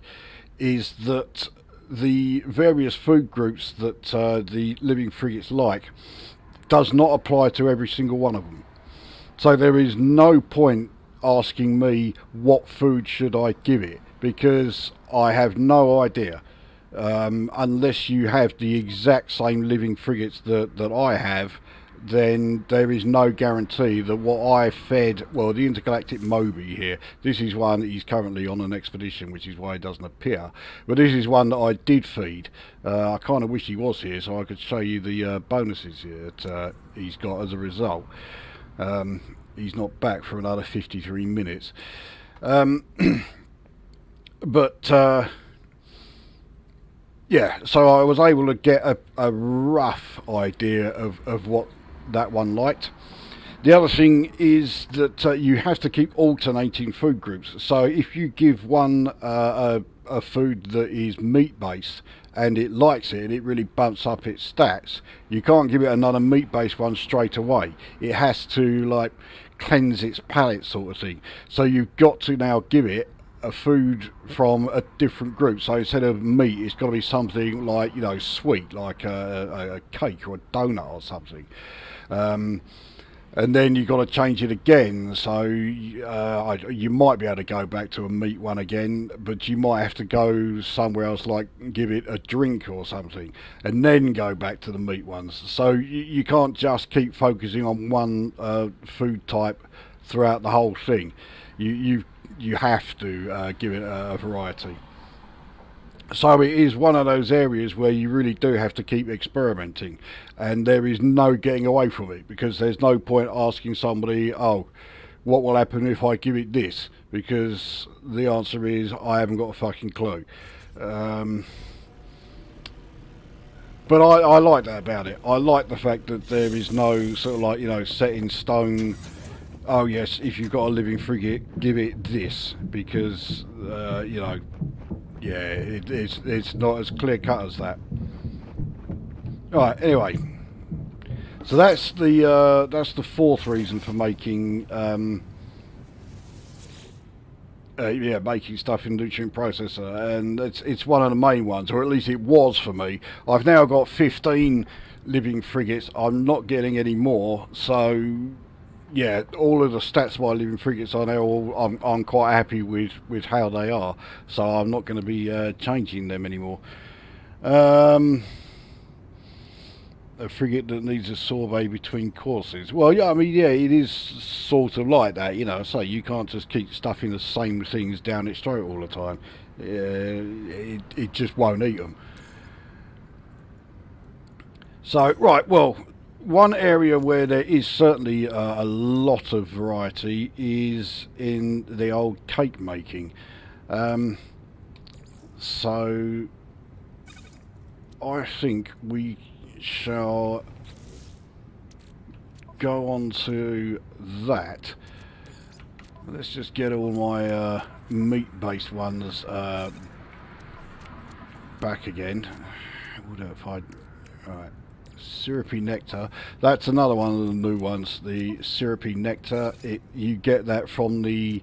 is that the various food groups that the living frigates like does not apply to every single one of them. So there is no point asking me what food should I give it, because I have no idea. Unless you have the exact same living frigates that I have, then there is no guarantee that what I fed, well, the intergalactic Moby here, this is one that he's currently on an expedition, which is why he doesn't appear, but this is one that I did feed. I kind of wish he was here so I could show you the bonuses here that he's got as a result. He's not back for another 53 minutes. But yeah, so I was able to get a rough idea of what that one liked. The other thing is that you have to keep alternating food groups. So if you give one a food that is meat based and it likes it and it really bumps up its stats, you can't give it another meat based one straight away. It has to like cleanse its palate, sort of thing. So you've got to now give it a food from a different group. So instead of meat, it's got to be something like, you know, sweet, like a cake or a donut or something. And then you've got to change it again. So you might be able to go back to a meat one again, but you might have to go somewhere else, like give it a drink or something, and then go back to the meat ones. So you can't just keep focusing on one food type throughout the whole thing. You have to give it a variety. So it is one of those areas where you really do have to keep experimenting, and there is no getting away from it, because there's no point asking somebody, oh, what will happen if I give it this, because the answer is I haven't got a fucking clue. But I like that about it. I like the fact that there is no sort of like, you know, set in stone, oh yes, if you've got a living frigate, give it this, because you know, yeah, it's not as clear cut as that. Alright, anyway, so that's the fourth reason for making yeah, making stuff in nutrient processor, and it's one of the main ones, or at least it was for me. I've now got 15 living frigates. I'm not getting any more, so yeah, all of the stats of my living frigates are now I'm quite happy with how they are, so I'm not going to be changing them anymore. a frigate that needs a sorbet between courses. Well, yeah, I mean, yeah, it is sort of like that, you know. So you can't just keep stuffing the same things down its throat all the time. It just won't eat them. So, right, well, one area where there is certainly a lot of variety is in the old cake making. So, I think we shall go on to that. Let's just get all my meat-based ones back again. What if I... Alright. Syrupy nectar. That's another one of the new ones. The syrupy nectar. You get that from the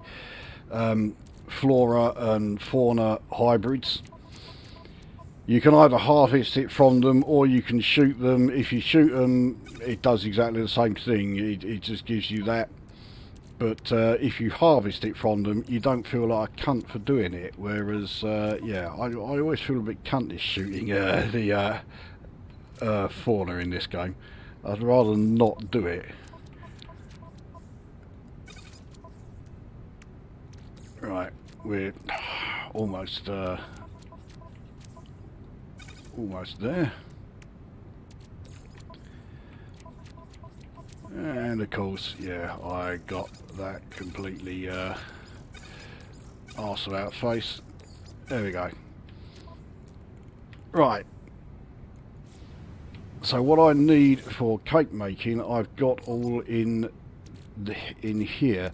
flora and fauna hybrids. You can either harvest it from them or you can shoot them. If you shoot them, it does exactly the same thing. It just gives you that. But if you harvest it from them, you don't feel like a cunt for doing it. Whereas, yeah, I always feel a bit cuntish shooting the fauna in this game. I'd rather not do it. Right, we're almost there. And of course, yeah, I got that completely arse about face. There we go. Right. So what I need for cake making, I've got all in here.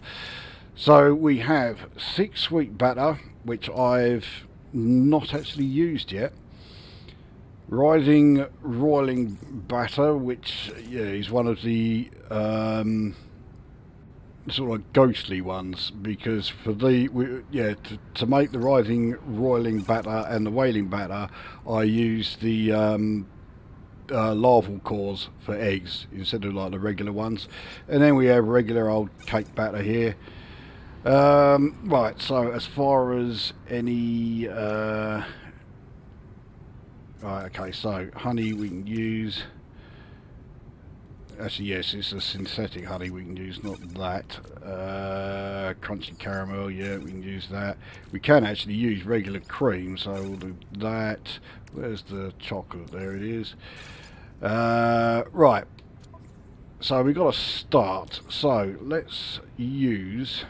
So we have 6 sweet batter, which I've not actually used yet. Rising roiling batter, which yeah, is one of the sort of ghostly ones, because for to make the rising roiling batter and the whaling batter, I use the larval cores for eggs instead of like the regular ones. And then we have regular old cake batter here. Right, so as far as any right, okay, so honey we can use. Actually, yes, it's a synthetic honey we can use, not that. Crunchy caramel, yeah, we can use that. We can actually use regular cream, so we'll do that. Where's the chocolate? There it is. Right, so we've got to start. So let's use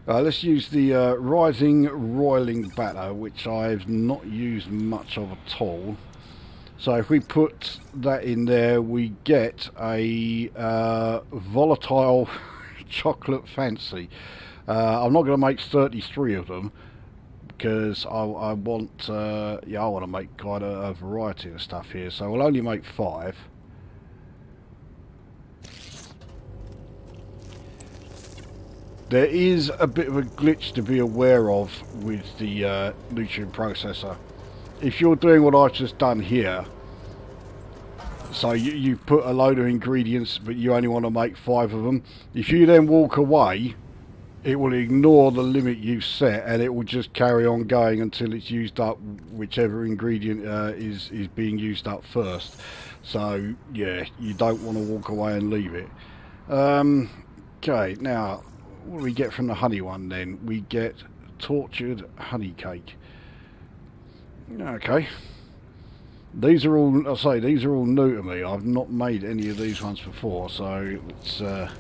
the rising roiling batter, which I've not used much of at all. So if we put that in there, we get a volatile chocolate fancy. I'm not going to make 33 of them because I want I want to make quite a variety of stuff here. So we'll only make 5. There is a bit of a glitch to be aware of with the nutrient processor. If you're doing what I've just done here, so you put a load of ingredients but you only want to make 5 of them, if you then walk away, it will ignore the limit you've set and it will just carry on going until it's used up whichever ingredient is being used up first. So yeah, you don't want to walk away and leave it. Okay, now what do we get from the honey one then? We get tortured honey cake. Okay. These are all, I say, these are all new to me. I've not made any of these ones before, so it's but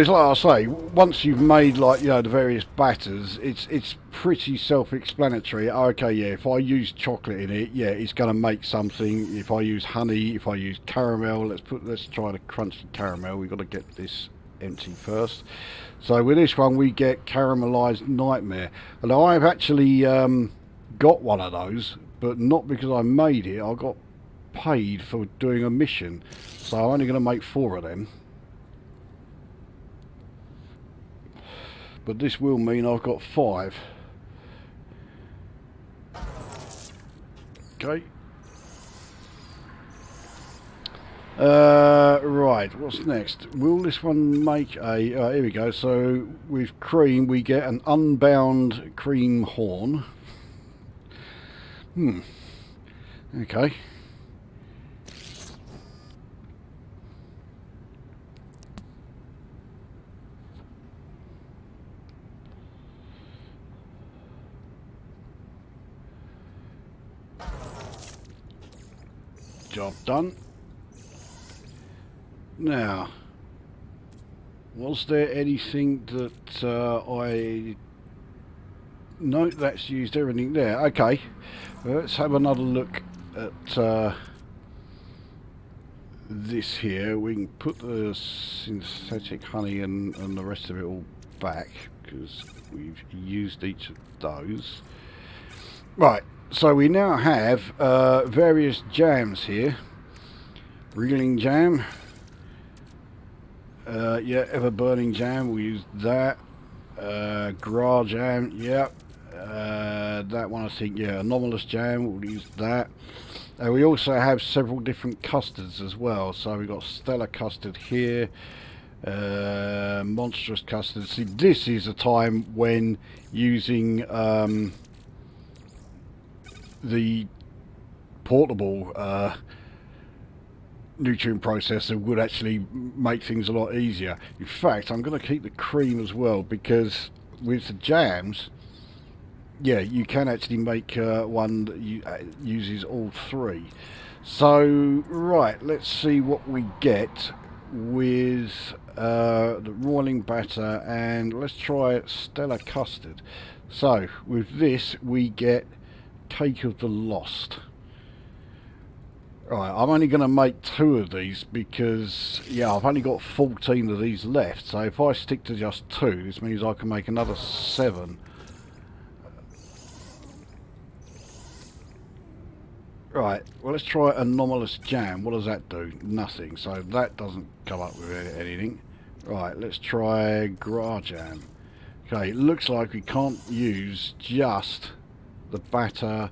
it's like I say, once you've made, like, you know, the various batters, it's pretty self-explanatory. Okay, yeah, if I use chocolate in it, yeah, it's going to make something. If I use honey, if I use caramel, let's try the crunchy caramel. We've got to get this empty first. So with this one, we get caramelized nightmare. And I've actually got one of those, but not because I made it. I got paid for doing a mission, so I'm only going to make 4 of them. But this will mean I've got 5. Okay. Right, what's next? Will this one make a... here we go. So with cream we get an unbound cream horn. Okay. Job done. Now, was there anything that I... No, that's used everything there. Okay, let's have another look at this here. We can put the synthetic honey and the rest of it all back because we've used each of those. Right, so we now have various jams here. Reeling jam. Yeah, ever burning jam, we use that. Gra jam, yeah. That one I think, yeah, anomalous jam, we'll use that. We also have several different custards as well. So we've got stellar custard here, monstrous custard. See, this is a time when using the portable nutrient processor would actually make things a lot easier. In fact, I'm going to keep the cream as well because with the jams, yeah, you can actually make one that uses all three. So, right, let's see what we get with the roiling batter, and let's try stellar custard. So, with this, we get cake of the lost. Right, I'm only going to make 2 of these because, yeah, I've only got 14 of these left. So if I stick to just 2, this means I can make another 7. Right, well, let's try anomalous jam. What does that do? Nothing. So that doesn't come up with anything. Right, let's try gra jam. Okay, it looks like we can't use just the batter.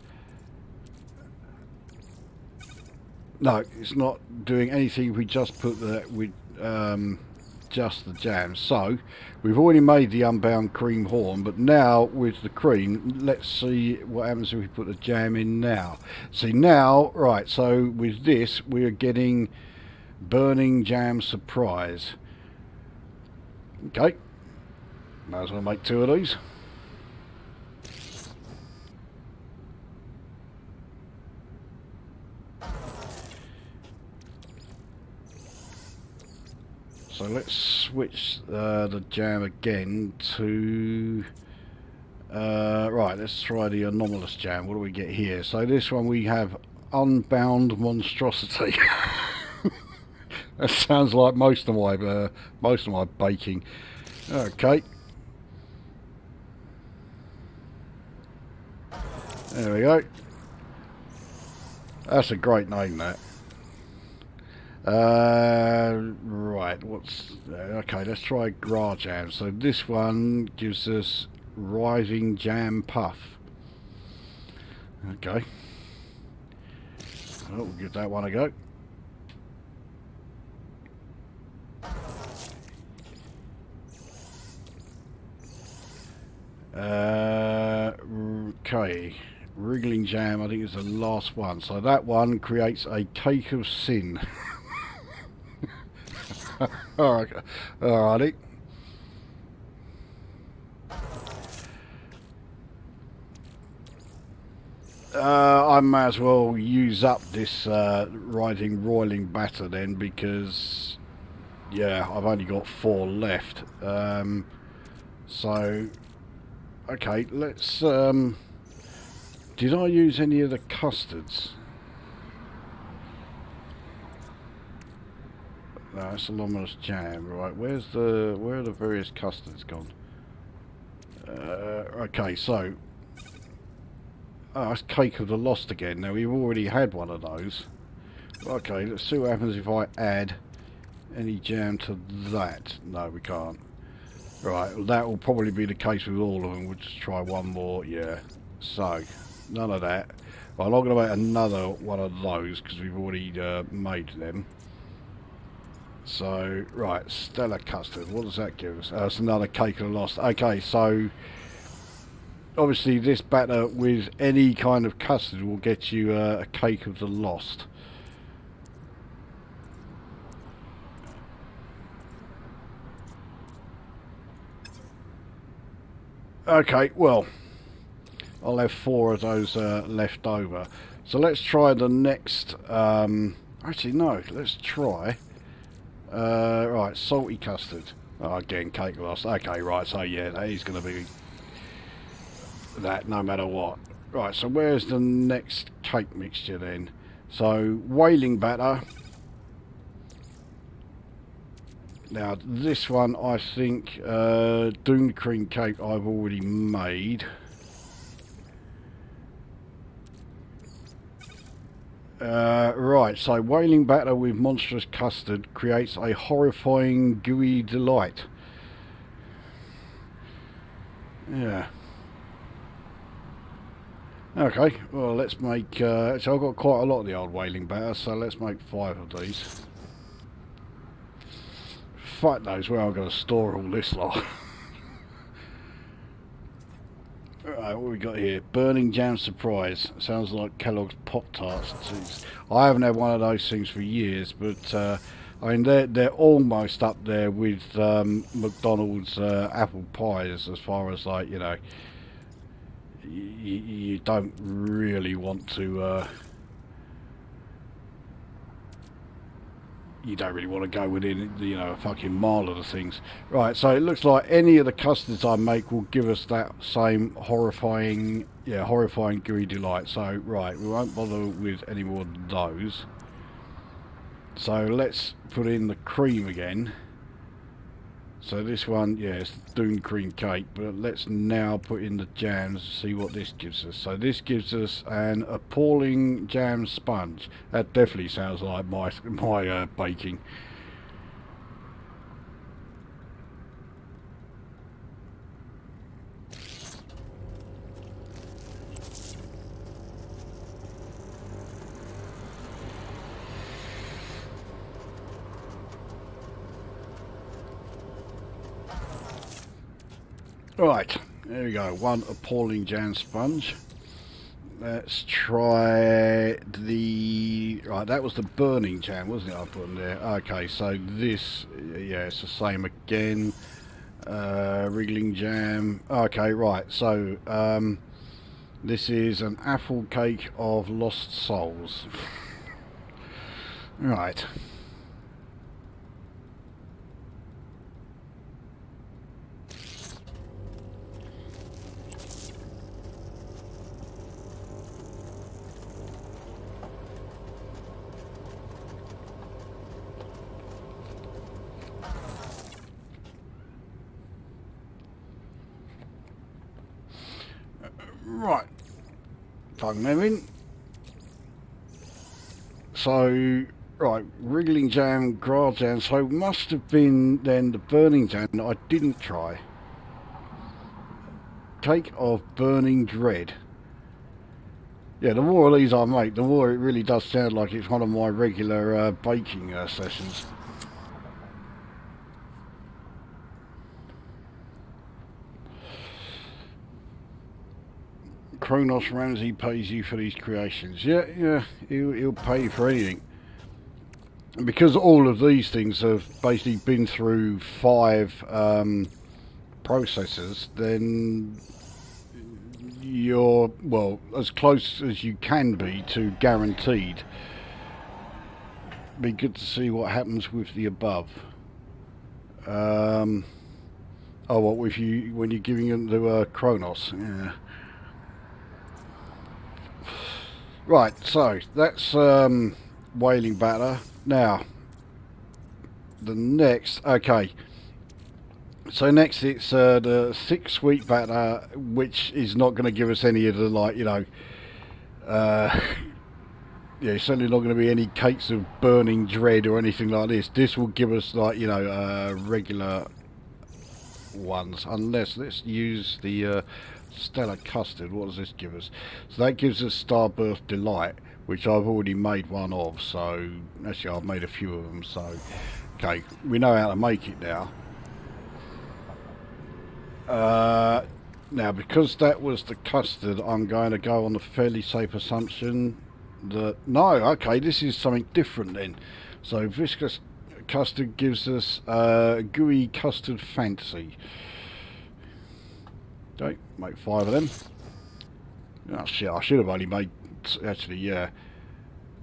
No, it's not doing anything if we just put that with just the jam. So we've already made the unbound cream horn, but now with the cream, let's see what happens if we put the jam in now. See now, right, so with this we are getting burning jam surprise. Okay, might as well make 2 of these. So let's switch the jam again to... right, let's try the anomalous jam. What do we get here? So this one we have unbound monstrosity. That sounds like most of my baking. Okay. There we go. That's a great name, that. Right, what's... okay, let's try gra jam. So this one gives us rising jam puff. Okay. Well, we'll give that one a go. Okay. Wriggling jam, I think is the last one. So that one creates a cake of sin. Alrighty. I may as well use up this roiling batter then, because yeah, I've only got 4 left. So okay, let's did I use any of the custards? No, that's anomalous jam. Right, where are the various custards gone? Okay, so it's cake of the lost again. Now we've already had one of those. Okay, let's see what happens if I add any jam to that. No, we can't. Right, well, that will probably be the case with all of them. We'll just try one more. Yeah. So none of that. Well, I'm not going to make another one of those because we've already made them. So, right, Stellar Custard, what does that give us? It's another cake of the lost. Okay, so obviously this batter with any kind of custard will get you a cake of the lost. Okay, well, I'll have 4 of those left over. So let's try the next, actually no, let's try, right, salty custard. Oh, again, cake lost. Okay, right, so yeah, that is going to be that no matter what. Right, so where's the next cake mixture then? So, whaling batter. Now, this one, I think, doomed cream cake I've already made. Right, so whaling batter with monstrous custard creates a horrifying gooey delight. Yeah. Okay, well let's make, so I've got quite a lot of the old whaling batter, so let's make 5 of these. Fuck knows where I'm going to store all this lot. Alright, what we got here? Burning Jam Surprise. Sounds like Kellogg's Pop-Tarts. I haven't had one of those things for years, but I mean they're almost up there with McDonald's apple pies as far as, like, you know, you don't really want to you don't really want to go within, you know, a fucking mile of the things. Right, so it looks like any of the custards I make will give us that same horrifying, yeah, horrifying gooey delight. So, right, we won't bother with any more of those. So let's put in the cream again. So this one, yeah, it's the Dune cream cake, but let's now put in the jams to see what this gives us. So this gives us an appalling jam sponge. That definitely sounds like my baking. Right, there we go, one appalling jam sponge. Let's try the... Right, that was the burning jam, wasn't it, I put in there? Okay, so this, yeah, it's the same again. Wriggling jam. Okay, right, so this is an apple cake of lost souls. Right. Right, plug them in. So, right, wriggling jam, grass jam, so must have been then the burning jam that I didn't try. Cake of burning dread. Yeah, the more of these I make, the more it really does sound like it's one of my regular baking sessions. Kronos Ramsey pays you for these creations. Yeah, he'll pay for anything. And because all of these things have basically been through 5 processes, then you're, well, as close as you can be to guaranteed. Be good to see what happens with the above. Oh, what with you when you're giving them to Kronos? Yeah. Right, so that's whaling batter. Now, the next, okay. So next it's the thick sweet batter, which is not going to give us any of the, like, you know, yeah, certainly not going to be any cakes of burning dread or anything like this. This will give us, like, you know, regular ones, unless, let's use the stellar custard. What does this give us? So that gives us Starbirth Delight, which I've already made one of. So actually I've made a few of them, so okay, we know how to make it now. Now because that was the custard, I'm going to go on the fairly safe assumption that no, okay, this is something different then. So viscous custard gives us gooey custard fancy. Okay, make 5 of them. Oh shit, I should have only made, actually, yeah,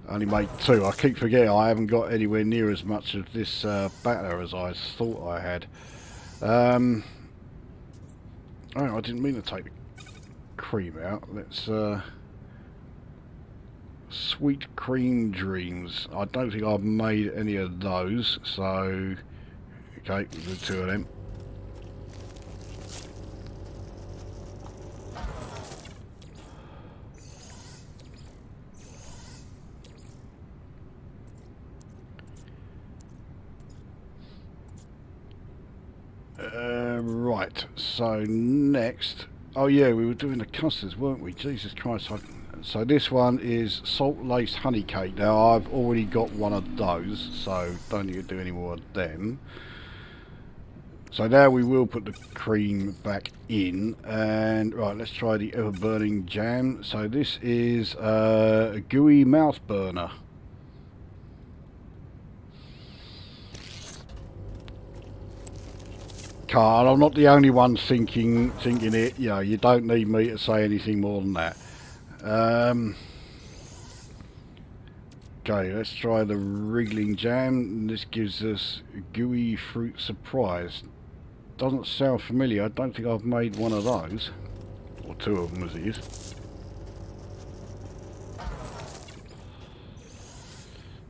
only made 2. I keep forgetting I haven't got anywhere near as much of this batter as I thought I had. Oh, I didn't mean to take the cream out. Let's sweet cream dreams. I don't think I've made any of those, so okay, we'll do 2 of them. Right, so next, oh yeah, we were doing the custards, weren't we? Jesus Christ. So this one is salt lace honey cake. Now I've already got one of those, so don't need to do any more of them. So now we will put the cream back in, and right, let's try the ever burning jam. So this is a gooey mouth burner. Carl, I'm not the only one thinking it. You know, you don't need me to say anything more than that. Okay, let's try the wriggling jam. This gives us gooey fruit surprise. Doesn't sound familiar. I don't think I've made one of those, or 2 of them as it is.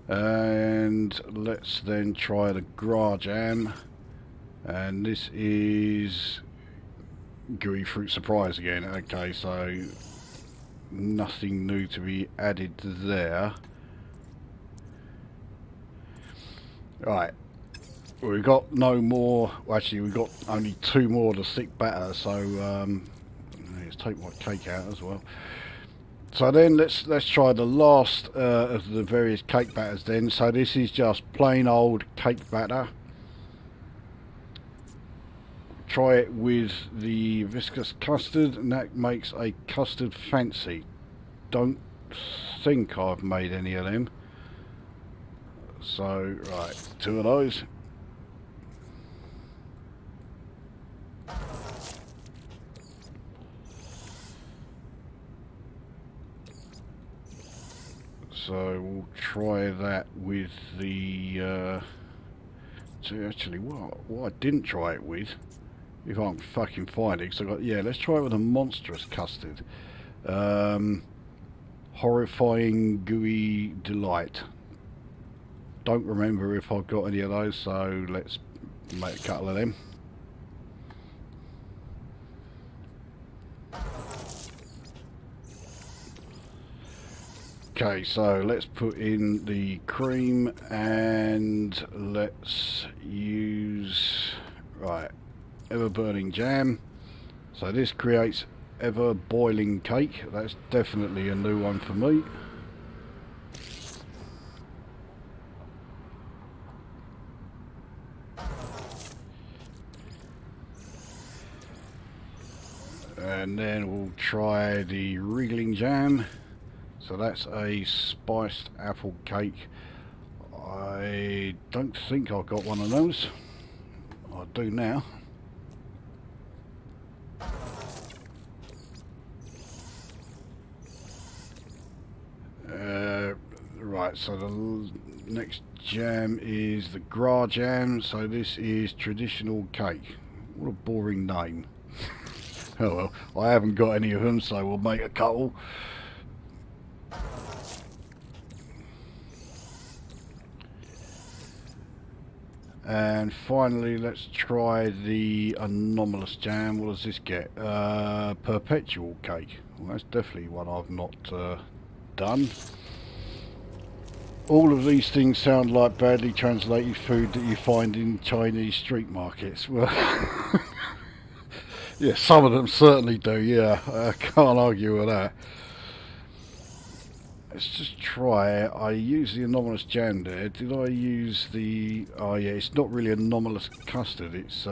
And let's then try the gras jam. And this is gooey fruit surprise again. Okay, so nothing new to be added there. Right, we've got no more. Well, actually, we've got only 2 more to thick batter. So let's take my cake out as well. So then let's try the last of the various cake batters then. So this is just plain old cake batter. Try it with the viscous custard, and that makes a custard fancy. Don't think I've made any of them. So right, 2 of those. So we'll try that with the actually what I didn't try it with, if I can fucking find it, because I got, yeah, let's try it with a monstrous custard. Horrifying gooey delight. Don't remember if I've got any of those, so let's make a couple of them. Okay, so let's put in the cream, and let's use, right, ever burning jam. So this creates ever boiling cake. That's definitely a new one for me. And then we'll try the wriggling jam. So that's a spiced apple cake. I don't think I've got one of those. I do now. Right, so the next jam is the gras jam. So this is traditional cake. What a boring name. Oh well, I haven't got any of them, so we'll make a couple. And finally, let's try the anomalous jam. What does this get? Perpetual cake. Well, that's definitely one I've not done. All of these things sound like badly translated food that you find in Chinese street markets. Well, yeah, some of them certainly do, yeah. I can't argue with that. Let's just try. I used the anomalous jam there. Did I use the... Oh yeah, it's not really anomalous custard. It's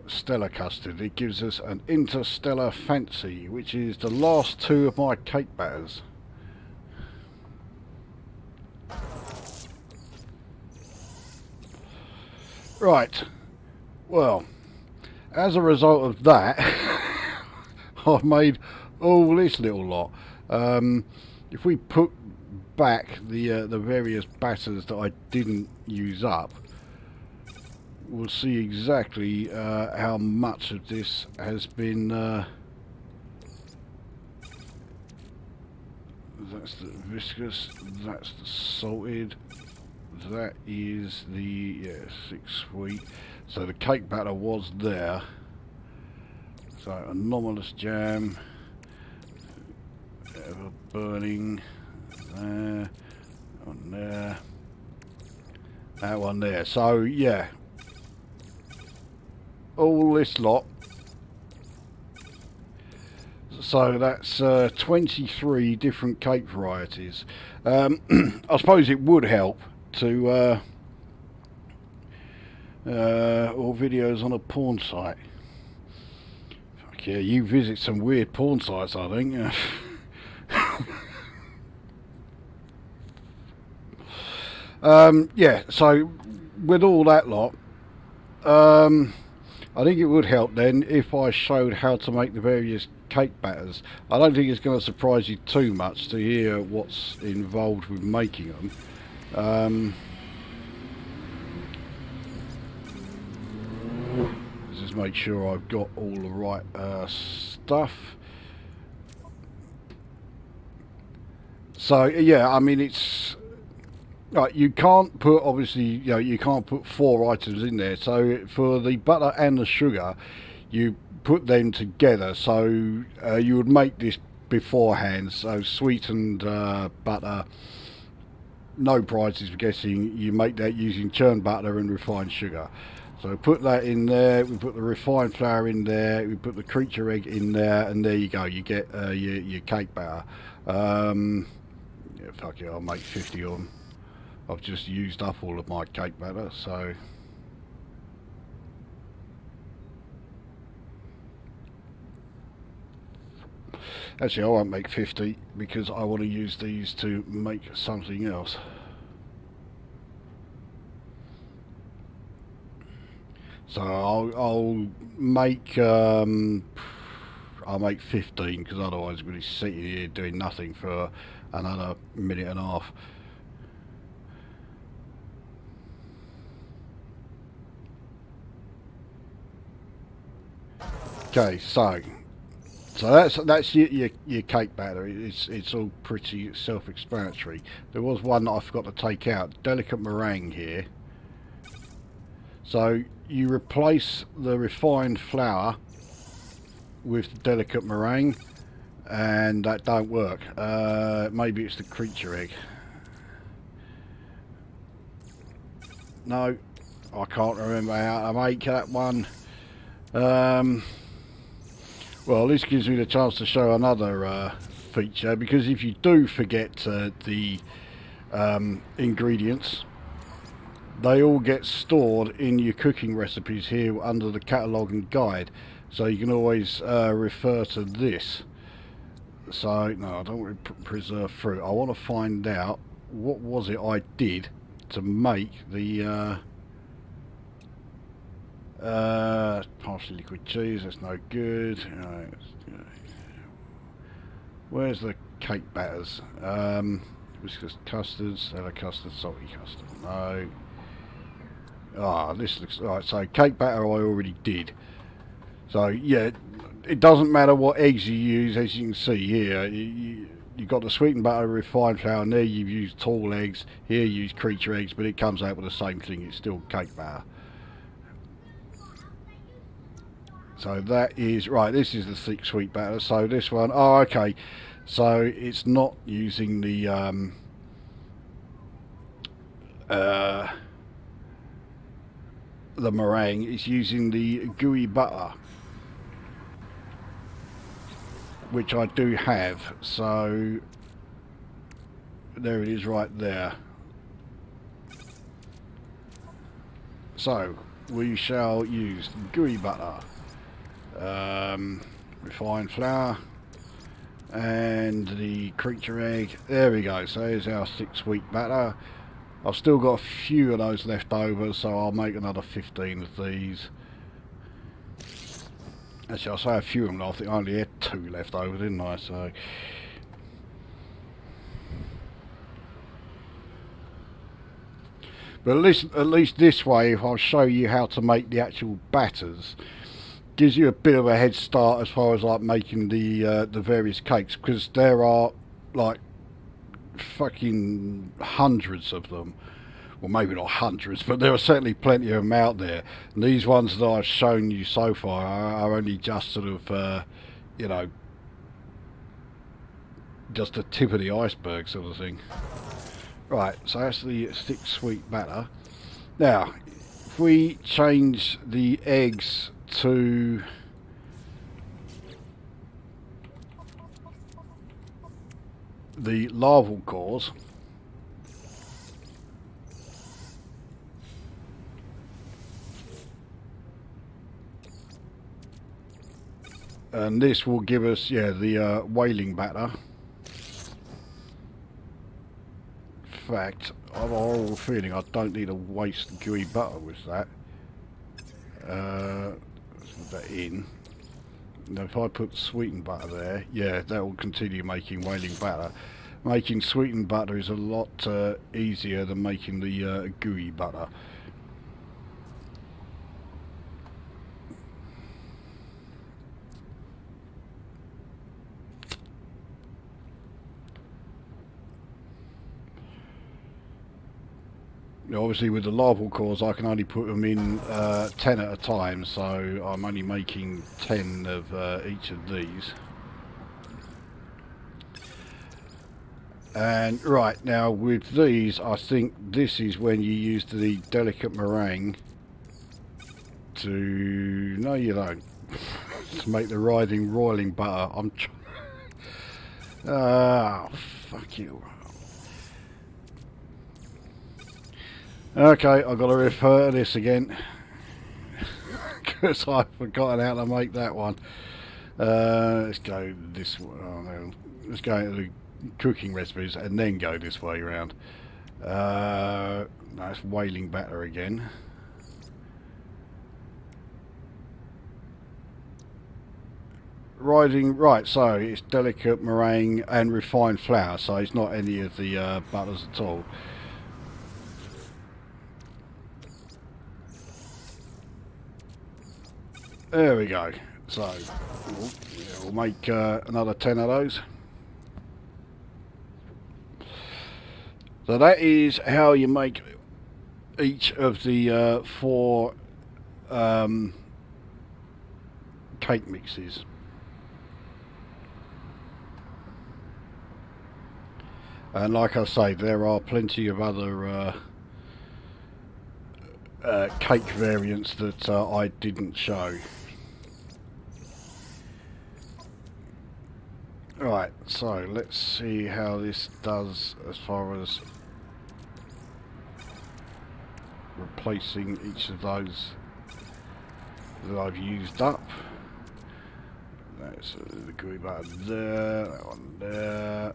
stellar custard. It gives us an interstellar fancy, which is the last two of my cake batters. Right. Well, as a result of that, I've made all this little lot. If we put back the various batters that I didn't use up, we'll see exactly how much of this has been. That's the viscous. That's the salted. That is the 6 sweet. So the cake batter was there. So anomalous jam. Ever burning. There. On there. That one there. So yeah. All this lot. So that's 23 different cake varieties. I suppose it would help to or videos on a porn site. Fuck yeah, you visit some weird porn sites, I think. Yeah, so with all that lot, I think it would help then if I showed how to make the various cake batters. I don't think it's going to surprise you too much to hear what's involved with making them. Just make sure I've got all the right stuff. So yeah, I mean it's right. You can't put obviously you can't put 4 items in there. So for the butter and the sugar, you put them together. So you would make this beforehand. So sweetened butter. No prizes for guessing. You make that using churned butter and refined sugar. So put that in there. We put the refined flour in there. We put the creature egg in there, and there you go. You get your cake batter. Yeah, fuck it. I'll make 50 of them. I've just used up all of my cake batter, so. Actually, I won't make 50 because I want to use these to make something else. So I'll make 15 because otherwise we'll be sitting here doing nothing for another minute and a half. Okay, so that's your cake batter. It's all pretty self-explanatory. There was one that I forgot to take out. Delicate meringue here. So you replace the refined flour with the delicate meringue, and that don't work. Maybe it's the creature egg. No, I can't remember how to make that one. Well, this gives me the chance to show another feature, because if you do forget the ingredients, they all get stored in your cooking recipes here under the catalogue and guide, so you can always refer to this. So no, I don't want to preserve fruit. I want to find out what was it I did to make the partially liquid cheese. That's no good. Where's the cake batters? Viscous custards, stellar custard, salty custard. No. Ah, this looks right. So cake batter I already did. So yeah, it doesn't matter what eggs you use. As you can see here, you've got the sweetened butter, refined flour, and there you've used tall eggs. Here you use creature eggs, but it comes out with the same thing. It's still cake batter. So that is right. This is the thick sweet batter. So this one, oh okay. So it's not using the meringue. It's using the gooey butter, which I do have. So there it is right there. So we shall use gooey butter, refined flour, and the creature egg. There we go. So there's our 6-week batter. I've still got a few of those left over, so I'll make another 15 of these. Actually, I'll say a few of them. I think I only had 2 left over, didn't I? So but at least this way, if I'll show you how to make the actual batters, gives you a bit of a head start as far as like making the various cakes, because there are like fucking hundreds of them. Well, maybe not hundreds, but there are certainly plenty of them out there. And these ones that I've shown you so far are only just sort of, you know, just the tip of the iceberg sort of thing. Right, so that's the 6-week batter. Now, if we change the eggs to the larval cores, and this will give us, yeah, the whaling batter. In fact, I have a horrible feeling I don't need to waste gooey butter with that. Let's put that in. Now if I put sweetened butter there, yeah, that will continue making whaling batter. Making sweetened butter is a lot easier than making the gooey butter. Obviously with the larval cores I can only put them in 10 at a time, so I'm only making 10 of each of these. And right, now with these, I think this is when you use the delicate meringue to... no you don't. To make the roiling butter. I'm oh, fuck you. Okay, I've got to refer to this again because I've forgotten how to make that one. Let's go this way. Oh, no. Let's go into the cooking recipes and then go this way around. No, it's whaling batter again. Right, so it's delicate meringue and refined flour, so it's not any of the butters at all. There we go. So we'll make another 10 of those. So that is how you make each of the 4 cake mixes. And like I say, there are plenty of other cake variants that I didn't show. Right, so let's see how this does as far as replacing each of those that I've used up. That's the gooey butter there, that one there.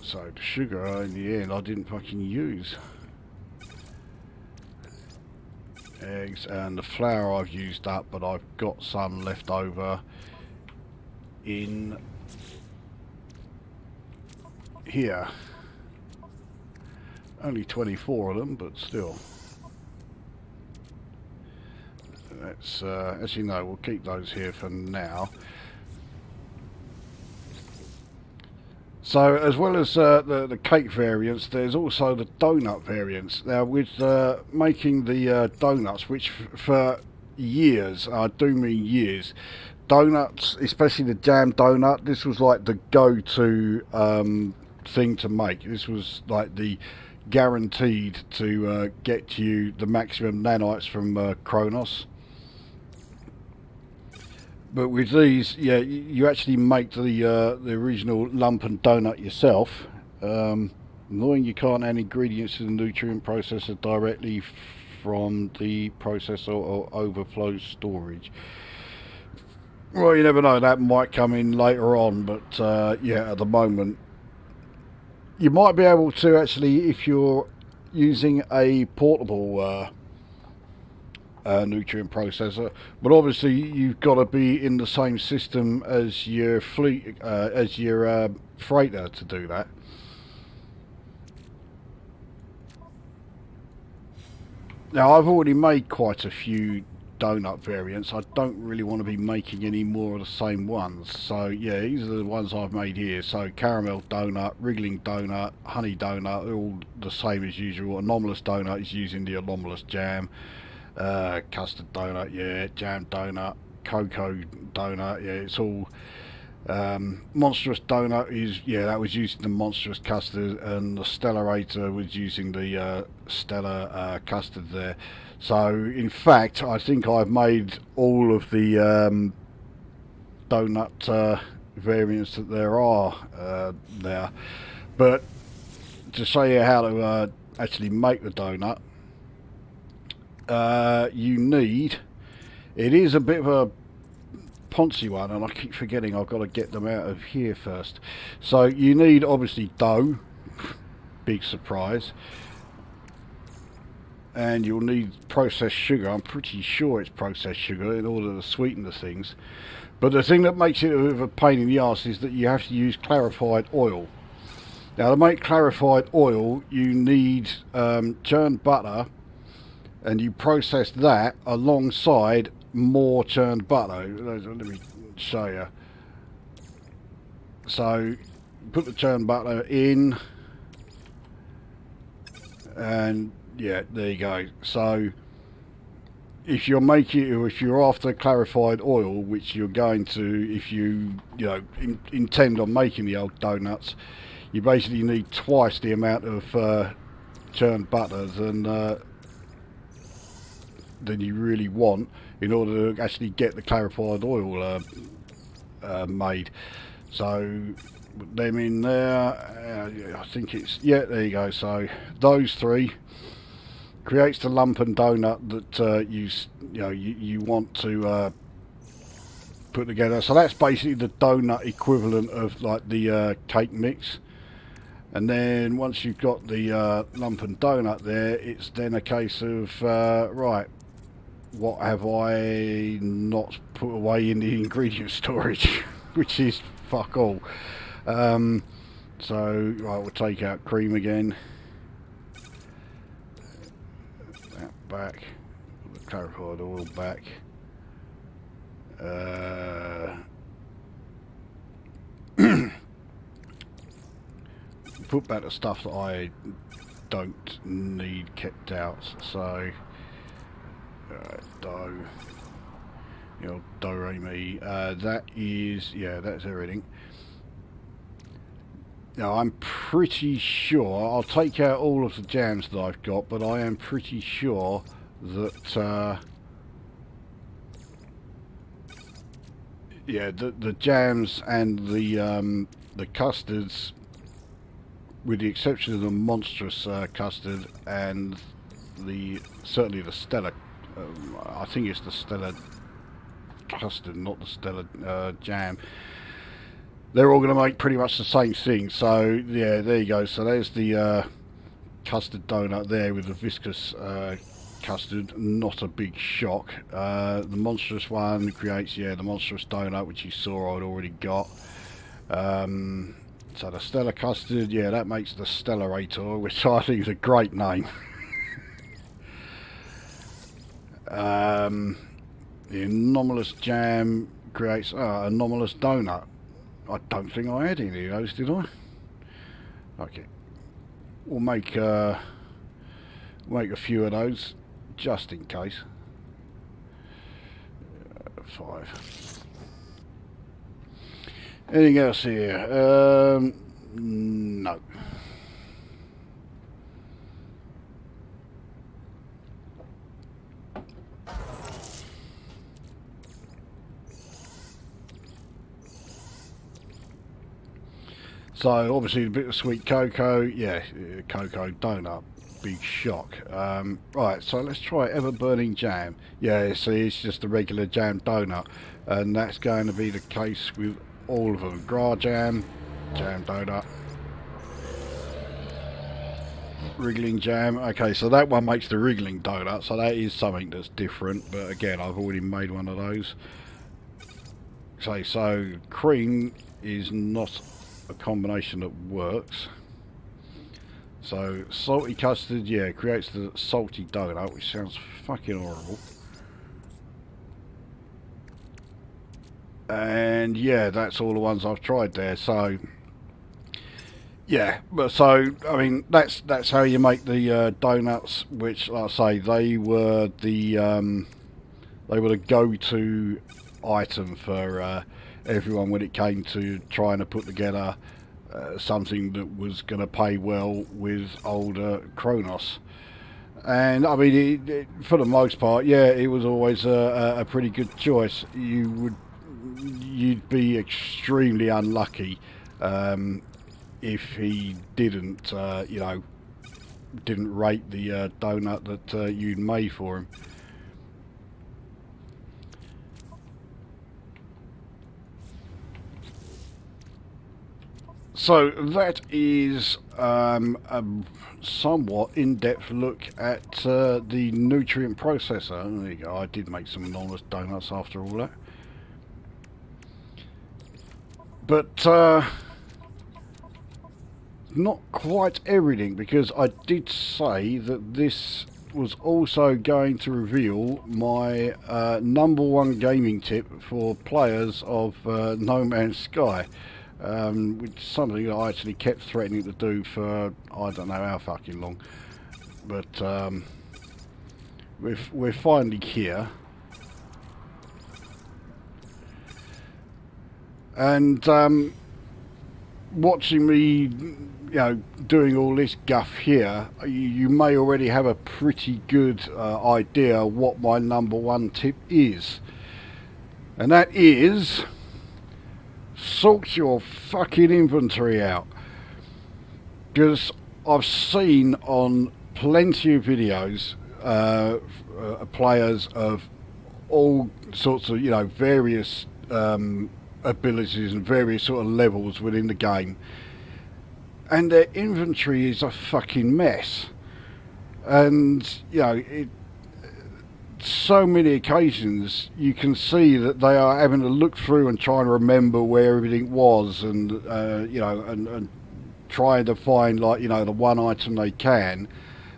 So the sugar in the end I didn't fucking use. Eggs and the flour I've used up, but I've got some left over in here. Only 24 of them, but still. Let's actually no, we'll keep those here for now. So as well as the cake variants, there's also the donut variants. Now with making the donuts, which for years, I do mean years, donuts, especially the jam donut, this was like the go-to thing to make. This was like the guaranteed to get you the maximum nanites from Kronos. But with these, yeah, you actually make the original lump and donut yourself. Annoying you can't add ingredients to the nutrient processor directly from the processor or overflow storage. Well, you never know, that might come in later on, but yeah, at the moment you might be able to actually, if you're using a portable nutrient processor, but obviously you've got to be in the same system as your freighter to do that. Now, I've already made quite a few donut variants. I don't really want to be making any more of the same ones. So yeah, these are the ones I've made here. So caramel donut, wriggling donut, honey donut, they're all the same as usual. Anomalous donut is using the anomalous jam. Custard donut, yeah. Jam donut, cocoa donut, yeah. It's all monstrous donut is, yeah, that was using the monstrous custard, and the stellarator was using the stellar custard there. So in fact, I think I've made all of the donut variants that there are there. But to show you how to actually make the donut, you need, it is a bit of a poncy one, and I keep forgetting I've got to get them out of here first. So you need obviously dough, big surprise, and you'll need processed sugar. I'm pretty sure it's processed sugar in order to sweeten the things. But the thing that makes it a bit of a pain in the arse is that you have to use clarified oil. Now, to make clarified oil, you need churned butter, and you process that alongside more churned butter. Let me show you. So put the churned butter in, and yeah, there you go. So if you're making, or if you're after clarified oil, which you're going to, if you intend on making the old donuts, you basically need twice the amount of churned butter than you really want in order to actually get the clarified oil made. So put them in there. I think it's, yeah, there you go. So those three creates the lump and donut that you want to put together. So that's basically the donut equivalent of like the cake mix. And then once you've got the lump and donut there, it's then a case of right, what have I not put away in the ingredient storage, which is fuck all. So right, we'll take out cream again, that back, put the clarified oil back, put back the stuff that I don't need kept out. So dough, do-re-mi, that is, yeah, that's everything. Now I'm pretty sure, I'll take out all of the jams that I've got, but I am pretty sure that yeah, the jams and the custards, with the exception of the monstrous custard and certainly the stellar, I think it's the stellar custard, not the stellar jam, they're all going to make pretty much the same thing. So yeah, there you go. So there's the custard donut there with the viscous custard, not a big shock. The monstrous one creates, yeah, the monstrous donut, which you saw I'd already got. So the stellar custard, yeah, that makes the stellarator, which I think is a great name. The anomalous jam creates anomalous donut. I don't think I had any of those, did I? Okay, we'll make a few of those just in case. 5. Anything else here? No. So obviously a bit of sweet cocoa, yeah, cocoa donut, big shock. Right, so let's try ever burning jam. Yeah, see, it's just a regular jam donut, and that's going to be the case with all of them. Gras jam, jam donut, wriggling jam. Okay, so that one makes the wriggling donut, so that is something that's different, but again, I've already made one of those. So cream is not a combination that works. So salty custard, yeah, creates the salty donut, which sounds fucking horrible. And yeah, that's all the ones I've tried there. So yeah, but so I mean that's how you make the donuts, which, like I say, they were the go-to item for everyone when it came to trying to put together something that was going to pay well with older Kronos. And I mean, for the most part, yeah, it was always a pretty good choice. You'd be extremely unlucky if he didn't, didn't rate the donut that you'd made for him. So that is a somewhat in-depth look at the nutrient processor. There you go, I did make some enormous donuts after all that. But not quite everything, because I did say that this was also going to reveal my #1 gaming tip for players of No Man's Sky. Which is something that I actually kept threatening to do for I don't know how fucking long, but we're finally here, and watching me, doing all this guff here, you may already have a pretty good idea what my #1 tip is, and that is: sort your fucking inventory out. Because I've seen on plenty of videos players of all sorts of, various abilities and various sort of levels within the game, and their inventory is a fucking mess. And, so many occasions you can see that they are having to look through and try and remember where everything was, and and trying to find, like, the one item they can,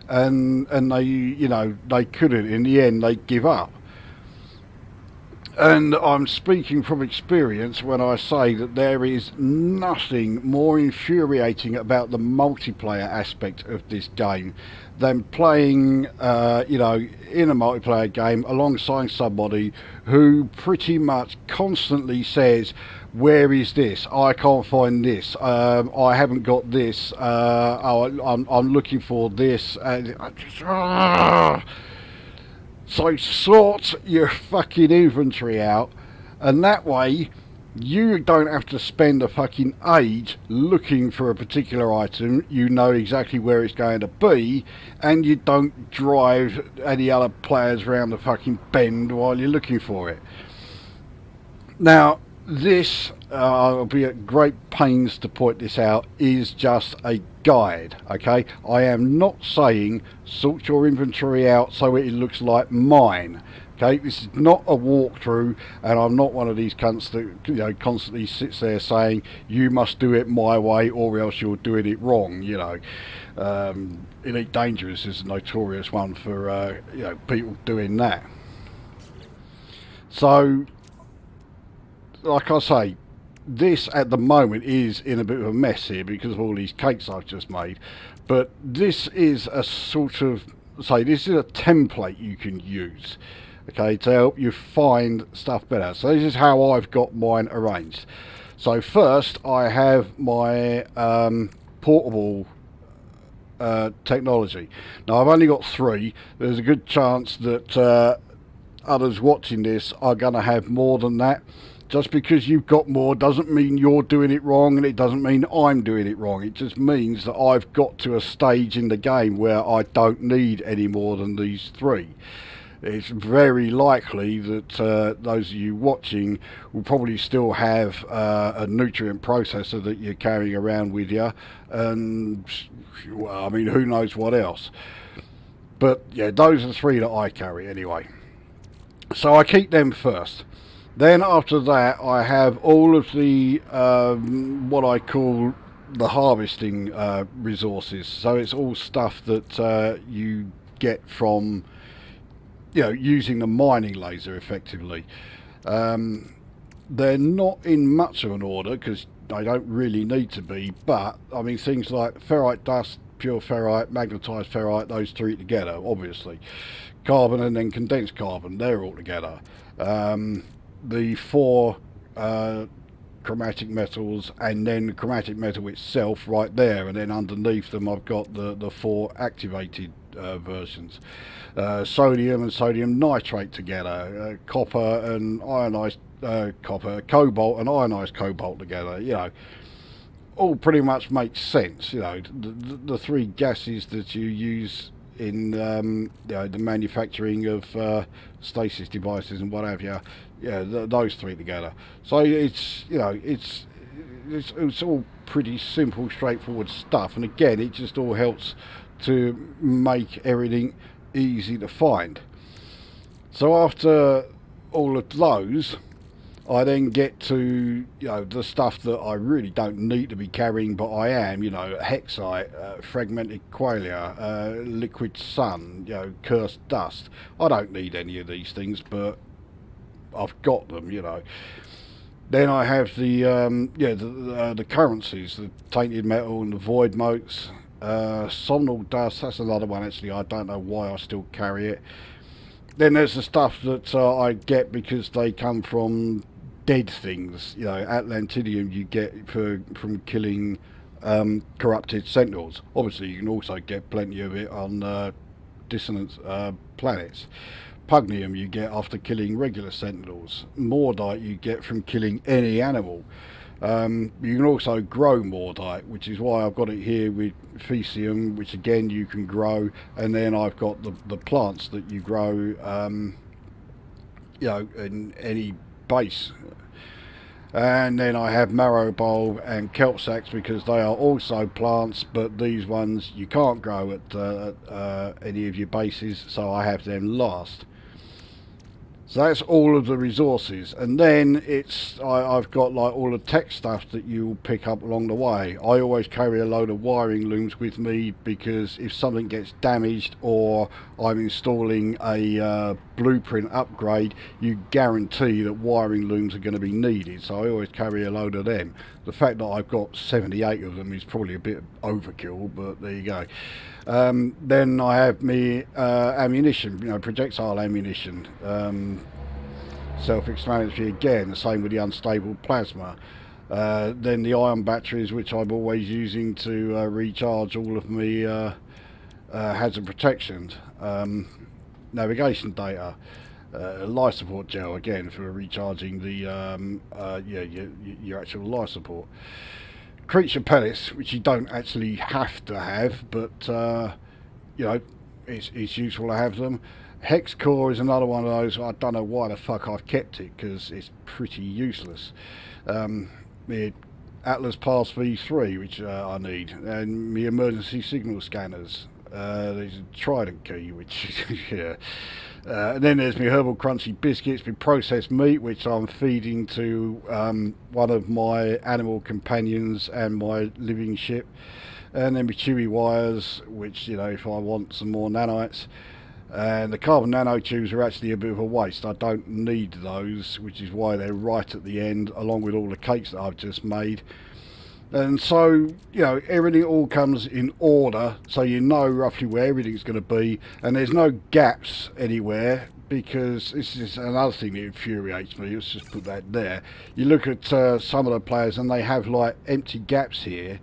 and they couldn't. In the end, they give up. And I'm speaking from experience when I say that there is nothing more infuriating about the multiplayer aspect of this game than playing, in a multiplayer game alongside somebody who pretty much constantly says, "Where is this? I can't find this. I haven't got this. I'm looking for this." So sort your fucking inventory out, and that way you don't have to spend a fucking age looking for a particular item. You know exactly where it's going to be, and you don't drive any other players around the fucking bend while you're looking for it. Now, this, I'll be at great pains to point this out, is just a guide, okay? I am not saying sort your inventory out so it looks like mine, okay? This is not a walkthrough, and I'm not one of these cunts that constantly sits there saying you must do it my way or else you're doing it wrong. Elite Dangerous is a notorious one for people doing that. So, like I say, this at the moment is in a bit of a mess here because of all these cakes I've just made, but this is a sort of, this is a template you can use, okay, to help you find stuff better. So this is how I've got mine arranged. So first I have my portable technology. Now I've only got 3. There's a good chance that others watching this are going to have more than that. Just because you've got more doesn't mean you're doing it wrong, and it doesn't mean I'm doing it wrong. It just means that I've got to a stage in the game where I don't need any more than these 3. It's very likely that those of you watching will probably still have a nutrient processor that you're carrying around with you, and well, I mean, who knows what else. But yeah, those are the 3 that I carry anyway. So I keep them first. Then after that, I have all of the what I call the harvesting resources. So it's all stuff that you get from, using the mining laser effectively. They're not in much of an order because they don't really need to be, but I mean things like ferrite dust, pure ferrite, magnetized ferrite, those 3 together, obviously. Carbon and then condensed carbon, they're all together. The 4 chromatic metals, and then the chromatic metal itself right there, and then underneath them I've got the 4 activated versions. Sodium and sodium nitrate together, copper and ionized copper, cobalt and ionized cobalt together. All pretty much makes sense. The 3 gases that you use in the manufacturing of stasis devices and what have you. Those 3 together. So it's all pretty simple, straightforward stuff. And again, it just all helps to make everything easy to find. So after all of those, I then get to the stuff that I really don't need to be carrying, but I am. Hexite, fragmented qualia, liquid sun, cursed dust. I don't need any of these things, but I've got them. Then I have the currencies, the tainted metal and the void motes. Somnol dust, that's another one actually. I don't know why I still carry it. Then there's the stuff that I get because they come from dead things. Atlantidium you get from killing corrupted sentinels. Obviously you can also get plenty of it on dissonant planets. Pugnium you get after killing regular sentinels. Mordite you get from killing any animal. You can also grow Mordite, which is why I've got it here with Fecium, which again you can grow, and then I've got the plants that you grow in any base. And then I have marrow bulb and kelp sacks because they are also plants, but these ones you can't grow at any of your bases, so I have them last. So that's all of the resources, and then I've got like all the tech stuff that you'll pick up along the way. I always carry a load of wiring looms with me because if something gets damaged or I'm installing a blueprint upgrade, you guarantee that wiring looms are going to be needed, so I always carry a load of them. The fact that I've got 78 of them is probably a bit overkill, but there you go. Then I have me ammunition, projectile ammunition. Self-explanatory again, the same with the unstable plasma. Then the ion batteries, which I'm always using to recharge all of my hazard protections. Navigation data. Life support gel again for recharging the your actual life support. Creature pellets, which you don't actually have to have, but it's useful to have them. Hex core is another one of those. I don't know why the fuck I've kept it because it's pretty useless. The Atlas Pass V3, which I need, and the emergency signal scanners. There's a Trident key, which yeah. And then there's my herbal crunchy biscuits, my processed meat, which I'm feeding to one of my animal companions and my living ship. And then my chewy wires, which, if I want some more nanites. And the carbon nanotubes are actually a bit of a waste. I don't need those, which is why they're right at the end, along with all the cakes that I've just made. And so, everything all comes in order, so you know roughly where everything's going to be, and there's no gaps anywhere, because this is another thing that infuriates me. Let's just put that there. You look at some of the players, and they have like empty gaps here,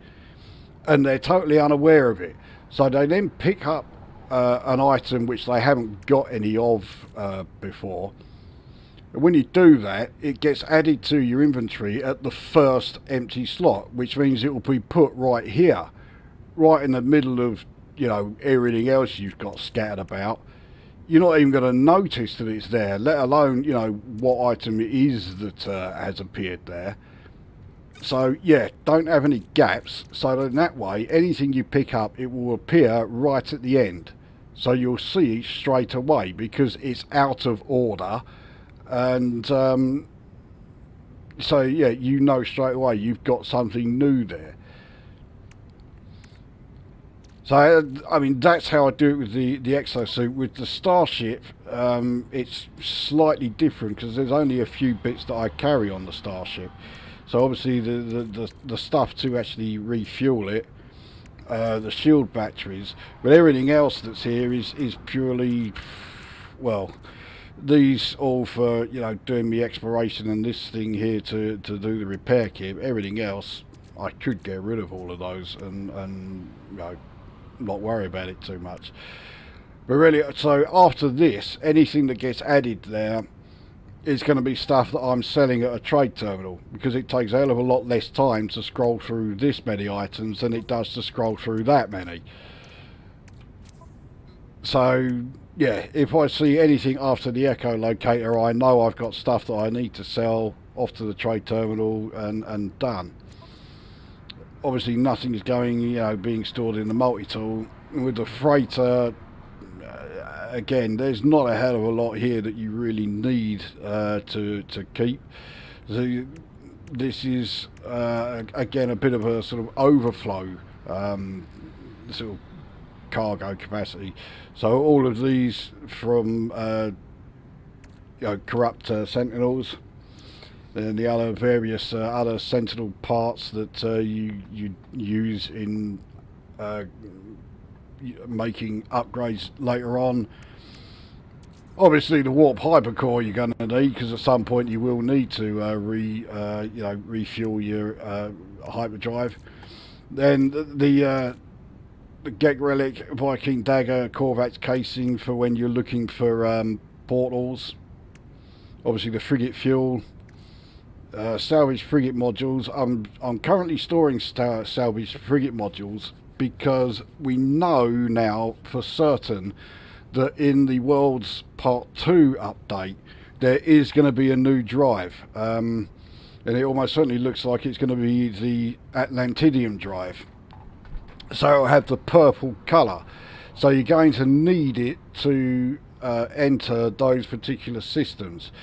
and they're totally unaware of it. So they then pick up an item which they haven't got any of before, And when you do that, it gets added to your inventory at the first empty slot, which means it will be put right here, right in the middle of, you know, everything else you've got scattered about. You're not even going to notice that it's there, let alone, you know, what item it is that has appeared there. So yeah, don't have any gaps, so that in that way anything you pick up, it will appear right at the end, so you'll see it straight away because it's out of order. And so yeah, you know straight away you've got something new there. So I mean, that's how I do it with the exosuit. With the starship, it's slightly different because there's only a few bits that I carry on the starship. So obviously the stuff to actually refuel it, the shield batteries, but everything else that's here is purely, well, these all for, you know, doing the exploration, and this thing here to do the repair kit. Everything else I could get rid of all of those and you know, not worry about it too much. But really, so after this, anything that gets added there is going to be stuff that I'm selling at a trade terminal, because it takes a hell of a lot less time to scroll through this many items than it does to scroll through that many. So yeah, if I see anything after the echolocator, I know I've got stuff that I need to sell off to the trade terminal and done. Obviously nothing is going, you know, being stored in the multi-tool. With the freighter, again, there's not a hell of a lot here that you really need to keep. So this is again a bit of a sort of overflow sort of cargo capacity. So all of these from you know, corrupt sentinels, and the other various other sentinel parts that you use in making upgrades later on. Obviously the warp hypercore you're going to need, because at some point you will need to you know, refuel your hyperdrive. Then the Gek Relic Viking Dagger Korvax casing for when you're looking for portals. Obviously the frigate fuel, salvage frigate modules. I'm currently storing salvage frigate modules because we know now for certain that in the World's Part 2 update there is going to be a new drive, and it almost certainly looks like it's going to be the Atlantidium drive. So it'll have the purple colour, so you're going to need it to enter those particular systems.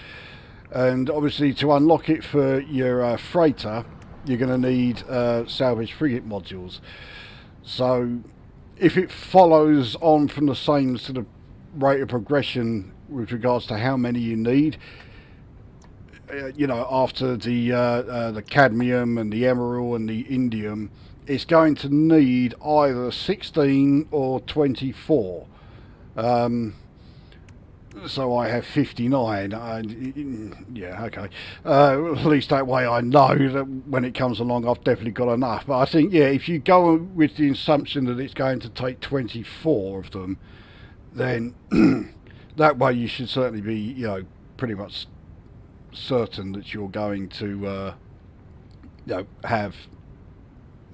And obviously to unlock it for your freighter, you're going to need salvage frigate modules. So if it follows on from the same sort of rate of progression with regards to how many you need, you know, after the cadmium and the emerald and the indium, it's going to need either 16 or 24. So I have 59. Yeah, okay. At least that way I know that when it comes along I've definitely got enough. But I think, yeah, if you go with the assumption that it's going to take 24 of them, then that way you should certainly be, you know, pretty much certain that you're going to you know, have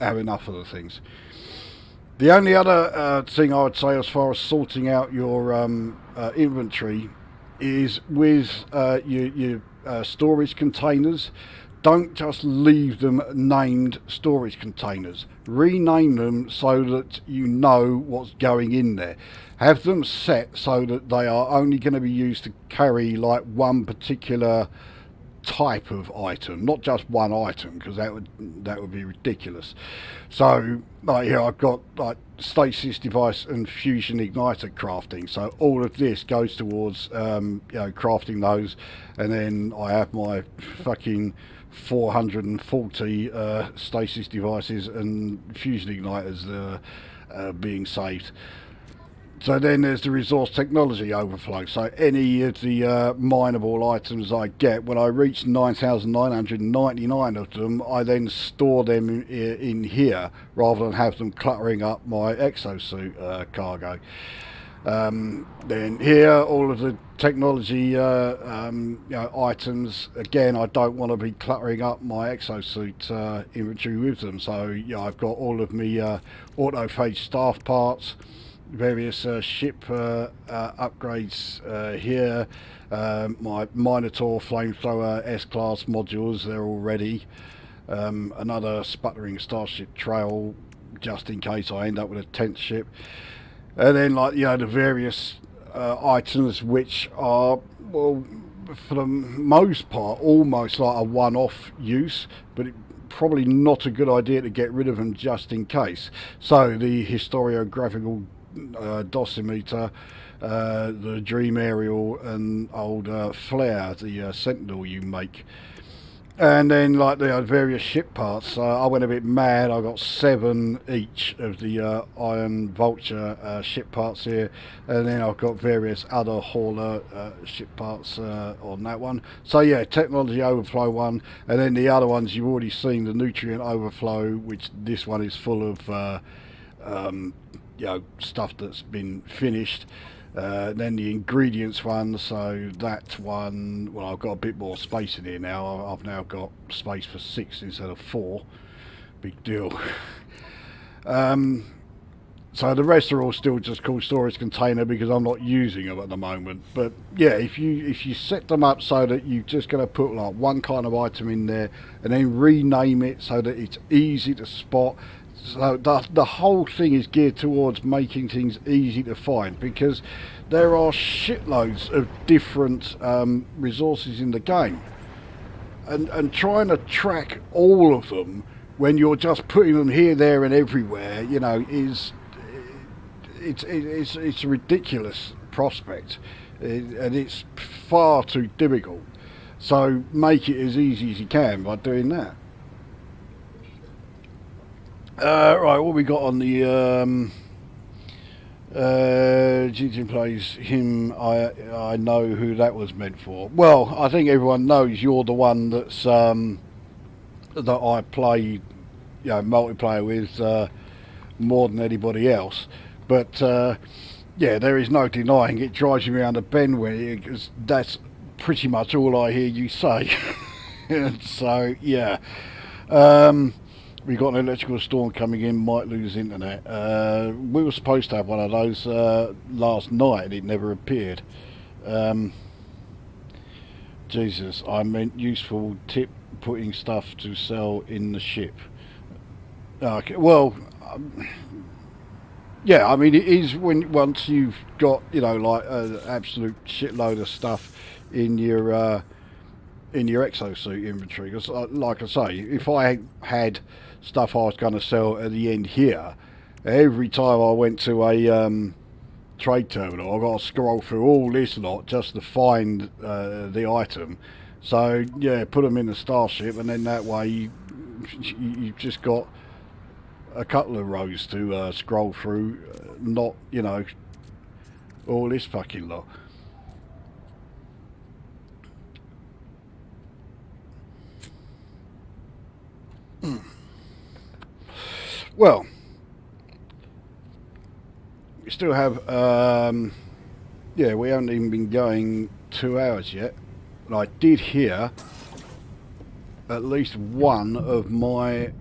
enough of the things. The only other thing I would say as far as sorting out your inventory is with your storage containers. Don't just leave them named storage containers. Rename them so that you know what's going in there. Have them set so that they are only going to be used to carry like one particular type of item, not just one item, because that would be ridiculous. So like here I've got like stasis device and fusion igniter crafting, so all of this goes towards you know, crafting those. And then I have my fucking 440 stasis devices and fusion igniters being saved. So then there's the resource technology overflow. So any of the mineable items I get, when I reach 9,999 of them, I then store them in here rather than have them cluttering up my exosuit cargo. Then here, all of the technology items. Again, I don't want to be cluttering up my exosuit inventory with them. So yeah, I've got all of my autophage staff parts, various ship upgrades here. My Minotaur flamethrower S-class modules, they're all ready. Another sputtering starship trail, just in case I end up with a 10th ship. And then, like, the various items which are, well, for the most part, almost like a one-off use, but probably not a good idea to get rid of them just in case. So the historiographical dosimeter, the Dream Aerial, and old Flare, the Sentinel you make. And then, like, the various ship parts, I went a bit mad. I got 7 each of the Iron Vulture ship parts here, and then I've got various other hauler ship parts on that one. So yeah, technology overflow one, and then the other ones you've already seen, the nutrient overflow, which this one is full of stuff that's been finished. Then the ingredients one, so that one, well, I've got a bit more space in here now. I've now got space for 6 instead of 4. Big deal. So the rest are all still just called storage container because I'm not using them at the moment. But yeah, if you set them up so that you're just going to put like one kind of item in there and then rename it so that it's easy to spot. So the whole thing is geared towards making things easy to find, because there are shitloads of different resources in the game, and trying to track all of them when you're just putting them here, there, and everywhere, is it's a ridiculous prospect, and it's far too difficult. So make it as easy as you can by doing that. Right, what we got on the GT plays him. I know who that was meant for. Well, I think everyone knows you're the one that's that I play, multiplayer with more than anybody else. But yeah, there is no denying it drives me around the bend because that's pretty much all I hear you say. So yeah. We got an electrical storm coming in, might lose internet. We were supposed to have one of those last night and it never appeared. Jesus, I meant useful tip, putting stuff to sell in the ship. Okay, well, yeah, I mean it is once you've got, like an absolute shitload of stuff in your exosuit inventory. Because like I say, if I had stuff I was going to sell at the end here, every time I went to a trade terminal, I've got to scroll through all this lot just to find the item. So yeah, put them in the starship, and then that way you've just got a couple of rows to scroll through, not all this fucking lot. Well, we still have, yeah, we haven't even been going 2 hours yet. And I did hear at least one of my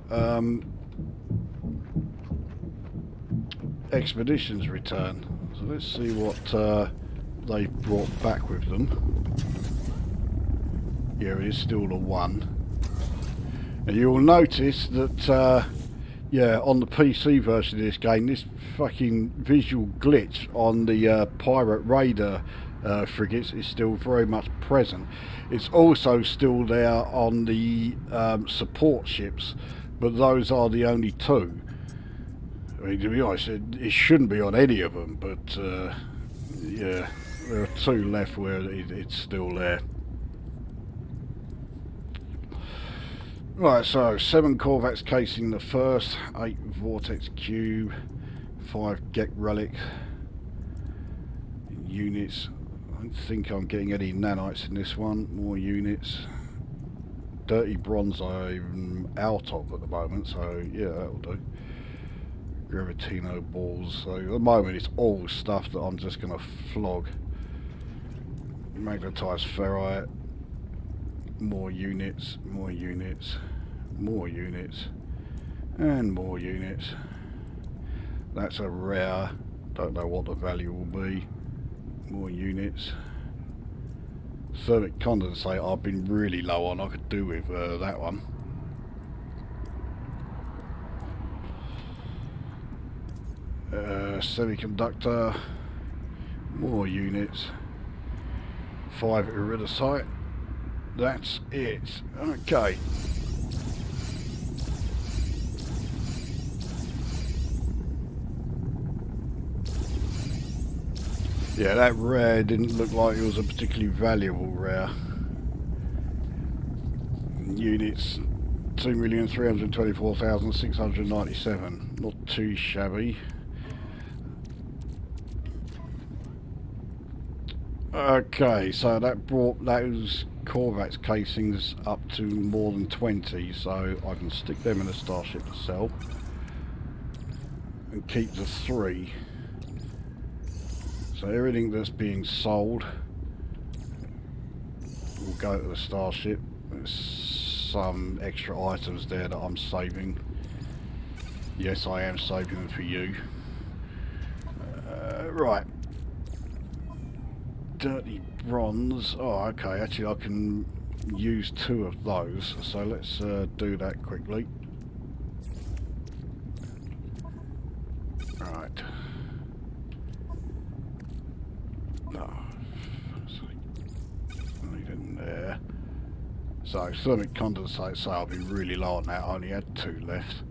expeditions return. So let's see what they brought back with them. Yeah, it is still the one. And you'll notice that yeah, on the PC version of this game, this fucking visual glitch on the pirate raider frigates is still very much present. It's also still there on the support ships, but those are the only 2. I mean, to be honest, it shouldn't be on any of them, but yeah, there are 2 left where it's still there. Right, so 7 Corvettes casing the first, 8 Vortex Cube, 5 Gek Relic units. I don't think I'm getting any nanites in this one. More units. Dirty bronze I'm out of at the moment, so yeah, that'll do. Gravitino balls. So at the moment it's all stuff that I'm just going to flog. Magnetized ferrite. More units, more units, more units, and more units. That's a rare. Don't know what the value will be. More units. Thermic condensate I've been really low on. I could do with that one. Semiconductor. More units. 5 iridescite. That's it. Okay. Yeah, that rare didn't look like it was a particularly valuable rare. Units 2,324,697. Not too shabby. Okay, so that brought those Corvax casings up to more than 20, so I can stick them in a starship to sell and keep the 3. So everything that's being sold will go to the starship. There's some extra items there that I'm saving. Yes, I am saving them for you. Right. Dirty bronze. Oh, okay. Actually, I can use 2 of those. So let's do that quickly. Right. No. Leave it in there. So thermic condensate. So I'll be really low on that. I only had 2 left.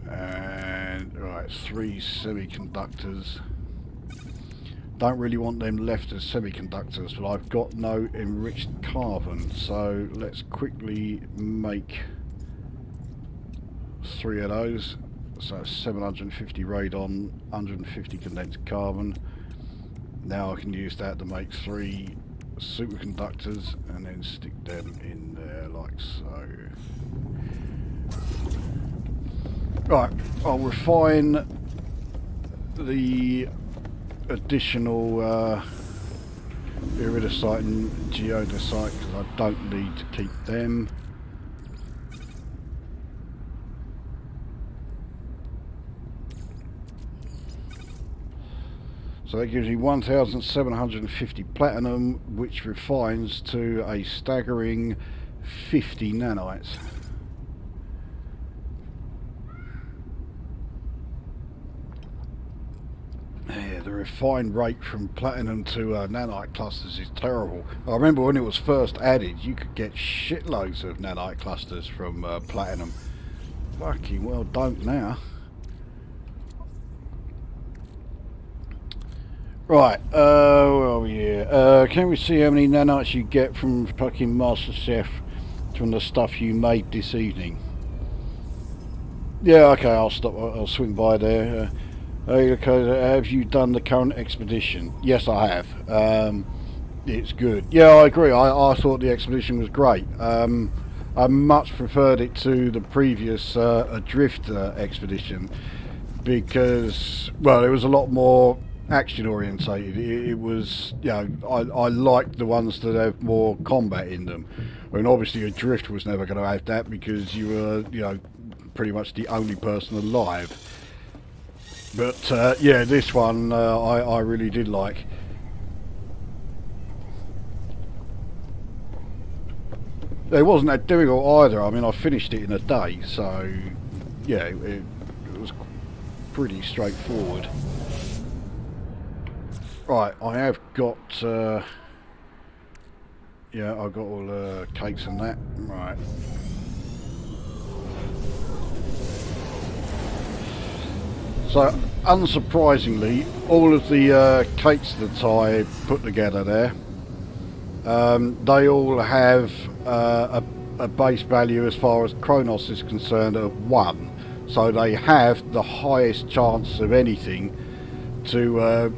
And right, 3 semiconductors. Don't really want them left as semiconductors, but I've got no enriched carbon, so let's quickly make 3 of those. So 750 radon, 150 condensed carbon. Now I can use that to make 3 superconductors and then stick them in there like so. Right, I'll refine the additional iridescite and geodesite because I don't need to keep them. So that gives me 1,750 platinum, which refines to a staggering 50 nanites. Yeah, the refined rate from platinum to nanite clusters is terrible. I remember when it was first added, you could get shitloads of nanite clusters from platinum. Fucking well, don't now. Right, where are we here? Can we see how many nanites you get from fucking MasterChef from the stuff you made this evening? Yeah, okay, I'll stop. I'll swing by there. Hey, Lukozer, have you done the current expedition? Yes, I have. It's good. Yeah, I agree. I thought the expedition was great. I much preferred it to the previous Adrift expedition because, well, it was a lot more action orientated. It was, you know, I liked the ones that have more combat in them. I mean, obviously Adrift was never going to have that because you were, you know, pretty much the only person alive. But yeah, this one I really did like. It wasn't that difficult either. I mean, I finished it in a day, so yeah, it was pretty straightforward. Right, I have got yeah, I've got all the cakes and that. Right. So, unsurprisingly, all of the cakes that I put together there, they all have a base value as far as Kronos is concerned of 1. So they have the highest chance of anything to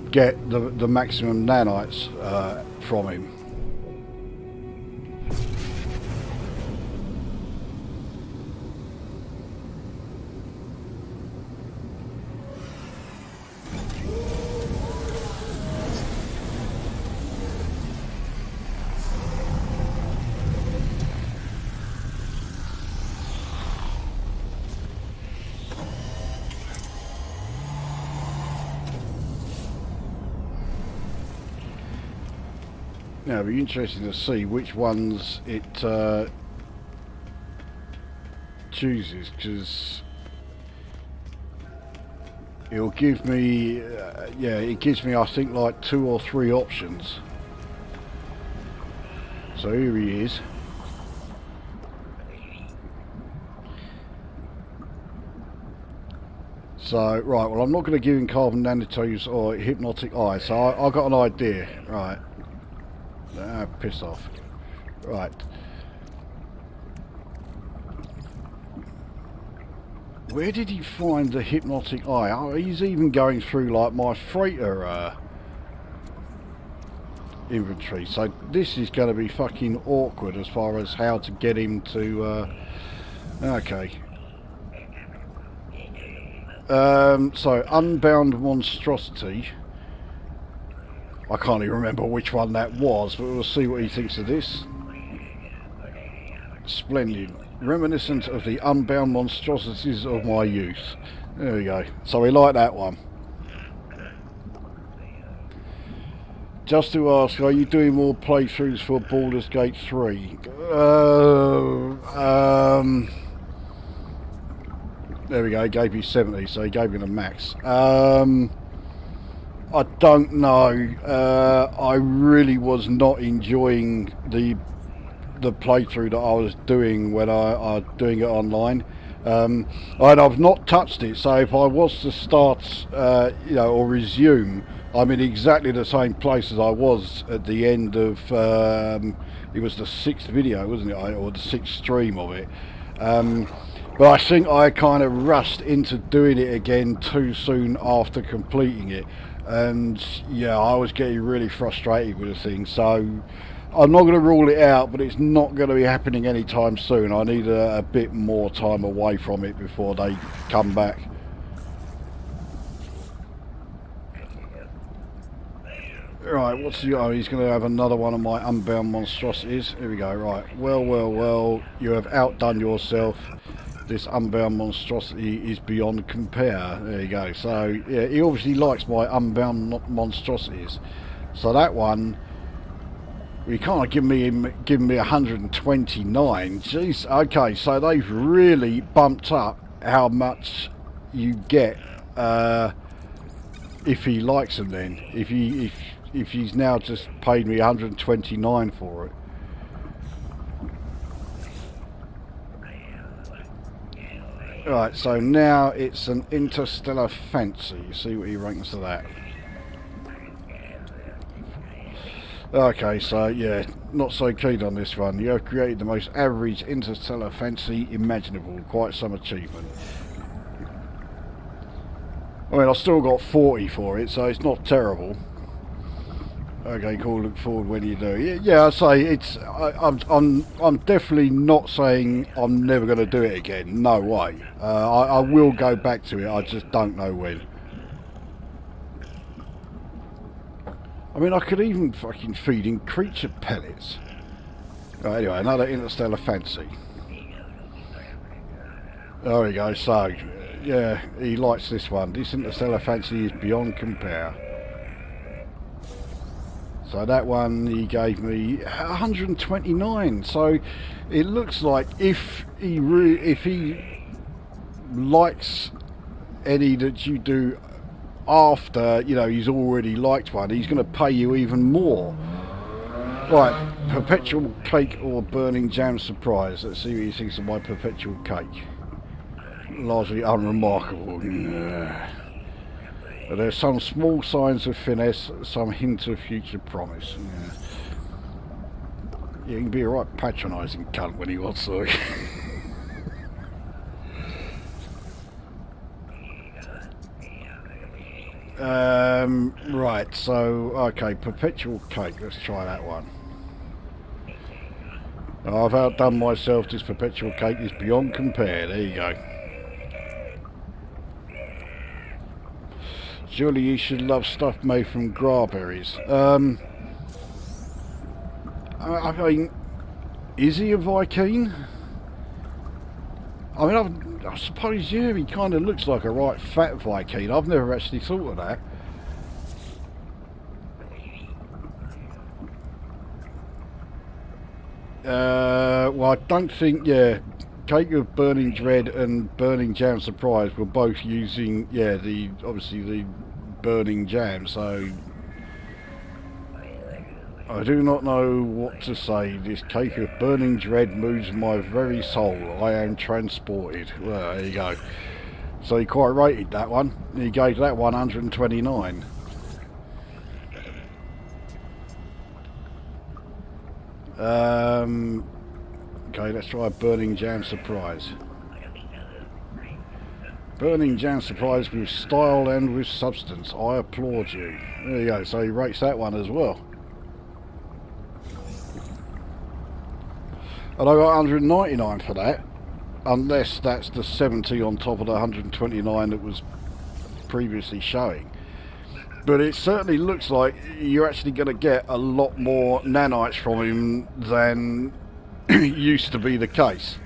get the maximum nanites from him. Now, it'll be interesting to see which ones it chooses, because it'll give me, yeah, it gives me, I think, like 2 or 3 options. So here he is. So, right, well, I'm not going to give him carbon nanotubes or hypnotic eye, so I got an idea. Right. Ah, piss off. Right. Where did he find the hypnotic eye? Oh, he's even going through, like, my freighter inventory. So this is going to be fucking awkward as far as how to get him to... okay. So, Unbound Monstrosity. I can't even remember which one that was, but we'll see what he thinks of this. Splendid. Reminiscent of the unbound monstrosities of my youth. There we go. So we like that one. Just to ask, are you doing more playthroughs for Baldur's Gate 3? There we go, he gave me 70, so he gave me the max. I don't know. I really was not enjoying the playthrough that I was doing when I was doing it online. And I've not touched it, so if I was to start, you know, or resume, I'm in exactly the same place as I was at the end of, it was the 6th video, wasn't it, or the 6th stream of it. But I think I kind of rushed into doing it again too soon after completing it. And yeah, I was getting really frustrated with the thing. So I'm not going to rule it out, but it's not going to be happening anytime soon. I need a bit more time away from it before they come back. Right, what's he? Oh, he's going to have another one of my unbound monstrosities. Here we go. Right, well, you have outdone yourself. This unbound monstrosity is beyond compare. There you go. So yeah, he obviously likes my unbound monstrosities. So that one, he can't give me 129. Jeez. Okay, so they've really bumped up how much you get if he likes them. Then if he's now just paid me 129 for it. Right, so now it's an Interstellar Fancy. See what he ranks to that. Okay, so yeah, not so keen on this one. You have created the most average Interstellar Fancy imaginable. Quite some achievement. I mean, I've still got 40 for it, so it's not terrible. Okay, cool. Look forward when you do. Yeah, I say it's. I'm definitely not saying I'm never going to do it again. No way. I will go back to it. I just don't know when. I mean, I could even fucking feed in creature pellets. Right, anyway, another Interstellar Fancy. There we go. So, yeah, he likes this one. This Interstellar Fancy is beyond compare. So that one he gave me 129. So it looks like if he likes any that you do after, you know, he's already liked one, he's going to pay you even more. Right, perpetual cake or burning jam surprise. Let's see what he thinks of my perpetual cake. Largely unremarkable. There's some small signs of finesse, some hint of future promise. Yeah, he can be a right patronising cunt when he wants to. Right, so, okay, perpetual cake, let's try that one. I've outdone myself, this perpetual cake is beyond compare, there you go. Surely you should love stuff made from graberries. I mean, is he a Viking? I mean, I suppose, yeah, he kind of looks like a right fat Viking. I've never actually thought of that. Well, I don't think, yeah, Cake of Burning Dread and Burning Jam Surprise were both using, yeah, obviously the burning jam, so I do not know what to say. This Cake of Burning Dread moves my very soul. I am transported. Well, there you go. So he quite rated that one. He gave that 129. Okay, let's try a Burning Jam Surprise. Burning Jam Surprise with style and with substance. I applaud you. There you go. So he rates that one as well. And I got 199 for that. Unless that's the 70 on top of the 129 that was previously showing. But it certainly looks like you're actually going to get a lot more nanites from him than used to be the case.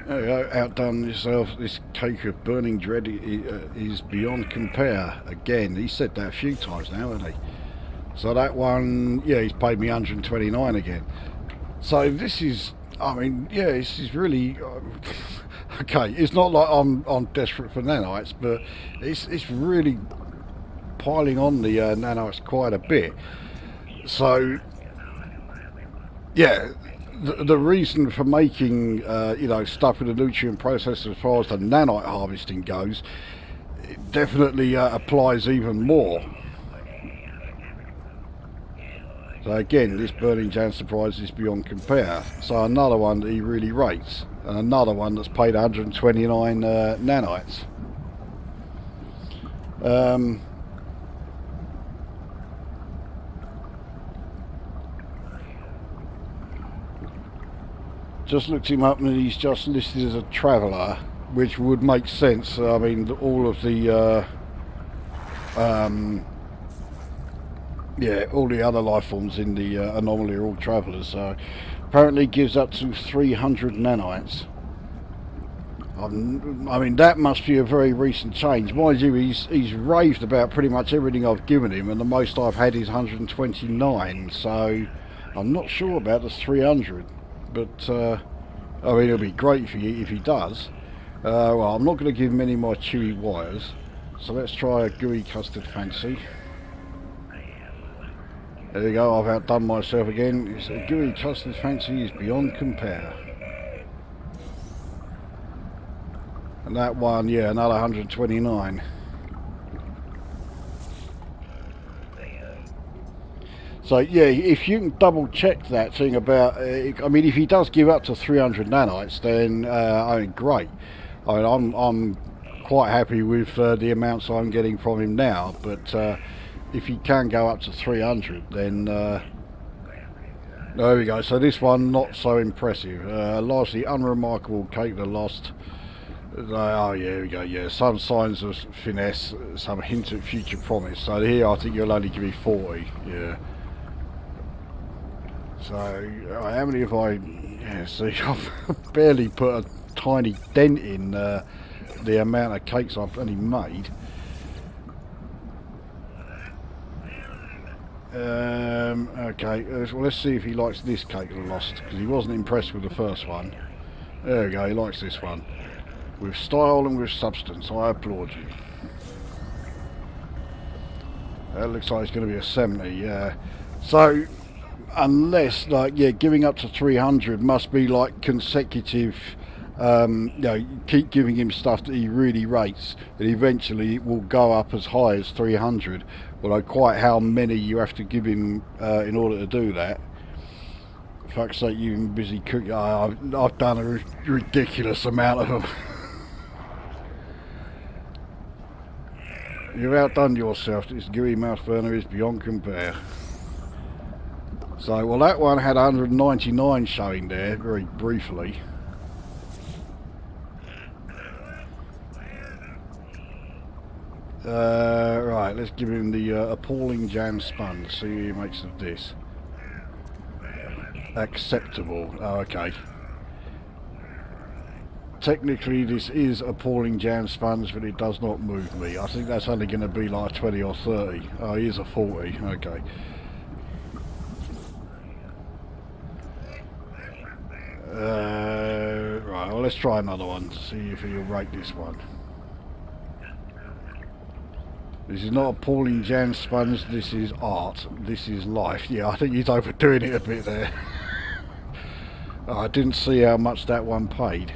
There you go, outdone yourself. This Cake of Burning Dread is beyond compare. Again, he said that a few times now, hasn't he? So that one, yeah, he's paid me 129 again. So this is, I mean, yeah, this is really okay. It's not like I'm desperate for nanites, but it's really piling on the nanites quite a bit. So yeah, the reason for making you know, stuff with the nutrient process as far as the nanite harvesting goes, it definitely applies even more. So again, this Burning Jam Surprise is beyond compare. So another one that he really rates, and another one that's paid 129 nanites. Just looked him up and he's just listed as a traveller, which would make sense. I mean, all of the yeah, all the other life forms in the anomaly are all travellers, so apparently gives up to 300 nanites. I mean, that must be a very recent change. Mind you, he's raved about pretty much everything I've given him, and the most I've had is 129, so I'm not sure about the 300, but I mean, it'll be great if he does. Well, I'm not going to give him any more chewy wires, so let's try a gooey custard fancy. There you go, I've outdone myself again. It's a gooey custard fancy is beyond compare. And that one, yeah, another 129. So yeah, if you can double check that thing about, I mean, if he does give up to 300 nanites, then I mean, great. I mean, I'm quite happy with the amounts I'm getting from him now, but if he can go up to 300, then there we go. So this one, not so impressive. Largely unremarkable cake the lost. Oh yeah, here we go, yeah, some signs of finesse, some hint at future promise. So here I think you'll only give me 40, yeah. So how many have I, yeah, see, I've barely put a tiny dent in the amount of cakes I've only made. Okay, well, let's see if he likes this cake the lost, because he wasn't impressed with the first one. There we go, he likes this one. With style and with substance, I applaud you. That looks like it's going to be a 70, yeah. So, unless, like, yeah, giving up to 300 must be like consecutive, you know, keep giving him stuff that he really rates, and eventually it will go up as high as 300. Although quite how many you have to give him in order to do that. Fuck's sake, you've been busy cooking. I've done a ridiculous amount of them. You've outdone yourself. This gooey mouth burner is beyond compare. So, well, that one had 199 showing there, very briefly. Right, let's give him the appalling jam sponge, see what he makes of this. Acceptable. Oh, okay. Technically this is appalling jam sponge, but it does not move me. I think that's only going to be like 20 or 30. Oh, he is a 40, okay. Right, well, let's try another one to see if he'll rate this one. This is not a Pauline jam sponge, this is art, this is life. Yeah, I think he's overdoing it a bit there. Oh, I didn't see how much that one paid.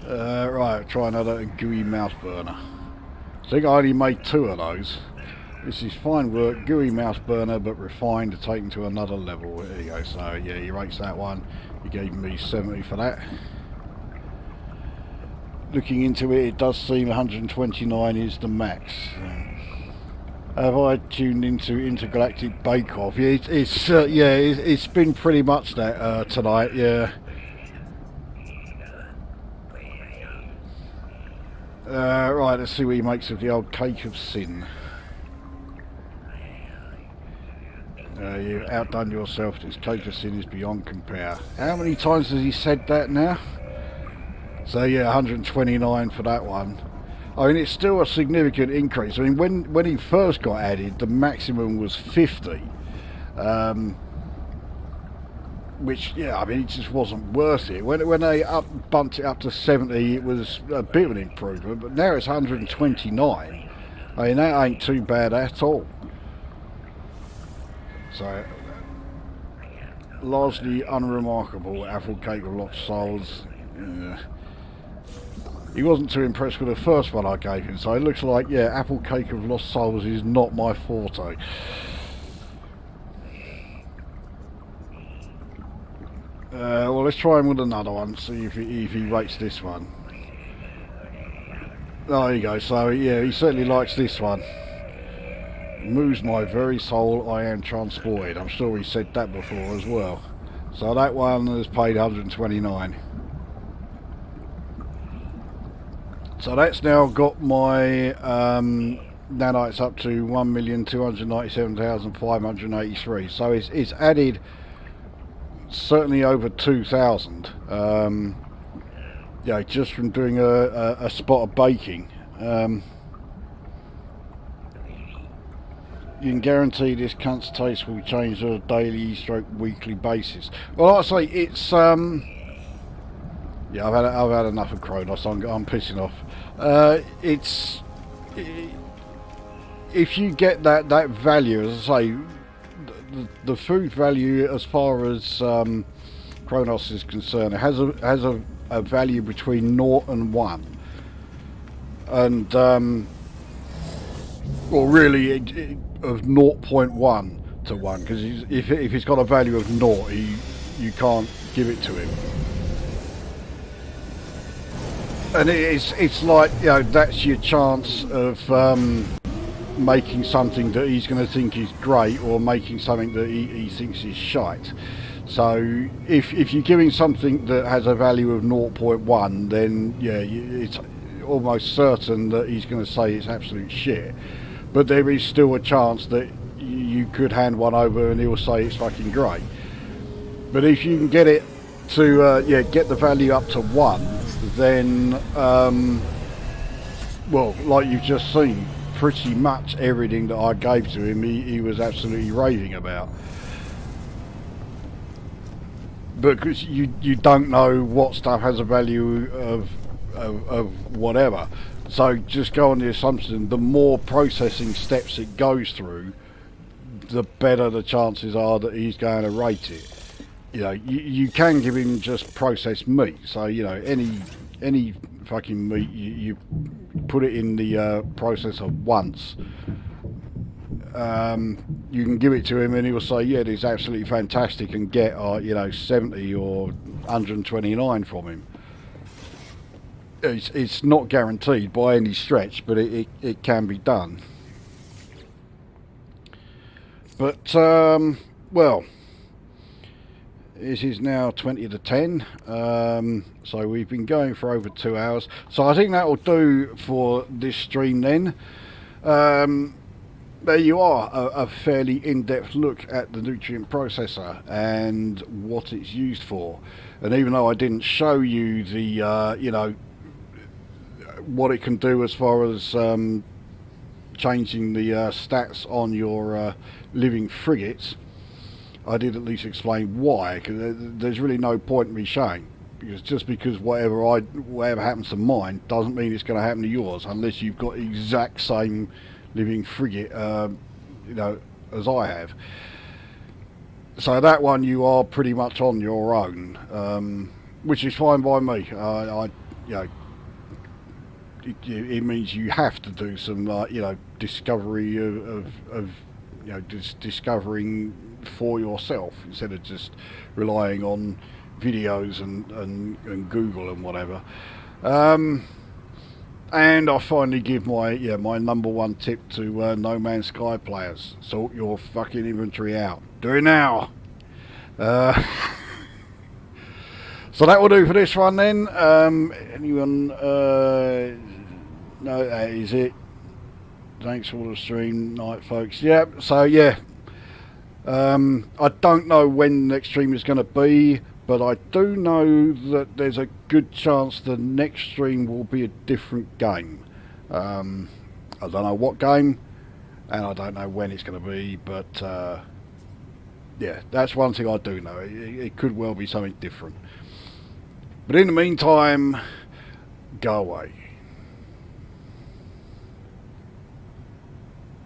Right, try another gooey mouse burner. I think I only made 2 of those. This is fine work, gooey mouse burner, but refined, taken to another level. There you go. So yeah, he rates that one. He gave me 70 for that. Looking into it, it does seem 129 is the max. Have I tuned into Intergalactic Bake Off? Yeah, it's been pretty much that tonight. Yeah. Right, let's see what he makes of the old cake of sin. You've outdone yourself. This cake of sin is beyond compare. How many times has he said that now? So yeah, 129 for that one. I mean, it's still a significant increase. I mean, when he first got added, the maximum was 50. Which, yeah, I mean, it just wasn't worth it. When they bumped it up to 70, it was a bit of an improvement. But now it's 129. I mean, that ain't too bad at all. So, largely unremarkable apple cake with lost souls. He wasn't too impressed with the first one I gave him, so it looks like, yeah, apple cake of lost souls is not my forte. Well, let's try him with another one, see if he rates this one. There you go, so yeah, he certainly likes this one. Moves my very soul, I am transported. I'm sure he said that before as well. So that one has paid 129. So that's now got my nanites up to 1,297,583. So it's added certainly over 2,000. Yeah, just from doing a spot of baking. You can guarantee this cunt's taste will change on a daily stroke weekly basis. Well, like I say, it's yeah, I've had enough of Kronos. I'm pissing off. If you get that value, as I say, the food value as far as Kronos is concerned, it has a value between 0 and 1, and well, really of 0.1 to 1, because if it's got a value of 0, you can't give it to him. And it's like, you know, that's your chance of making something that he's going to think is great, or making something that he thinks is shite. So if you're giving something that has a value of 0.1, then yeah, it's almost certain that he's going to say it's absolute shit. But there is still a chance that you could hand one over and he'll say it's fucking great. But if you can get it to get the value up to 1, then well, like you've just seen, pretty much everything that I gave to him he was absolutely raving about. Because you don't know what stuff has a value of whatever. So just go on the assumption the more processing steps it goes through, the better the chances are that he's going to rate it. You know, you can give him just processed meat. So, you know, any fucking meat, you put it in the processor once. You can give it to him and he'll say, yeah, it's absolutely fantastic, and get, you know, 70 or 129 from him. It's not guaranteed by any stretch, but it can be done. But, well, this is now 20 to 10, so we've been going for over 2 hours. So I think that will do for this stream then. There you are, a fairly in-depth look at the nutrient processor and what it's used for. And even though I didn't show you the, you know, what it can do as far as changing the stats on your living frigates, I did at least explain why, because there's really no point in me showing. Because just because whatever happens to mine doesn't mean it's going to happen to yours, unless you've got the exact same living frigate, you know, as I have. So that one you are pretty much on your own, which is fine by me. You know, it means you have to do some, you know, discovery of you know, discovering for yourself instead of just relying on videos and Google and whatever. And I finally give my my number one tip to No Man's Sky players: sort your fucking inventory out. Do it now. So that will do for this one then. Anyone? No, that is it. Thanks for the stream night, folks. Yeah. So yeah. I don't know when the next stream is going to be, but I do know that there's a good chance the next stream will be a different game. I don't know what game, and I don't know when it's going to be, but yeah, that's one thing I do know. It could well be something different. But in the meantime, go away.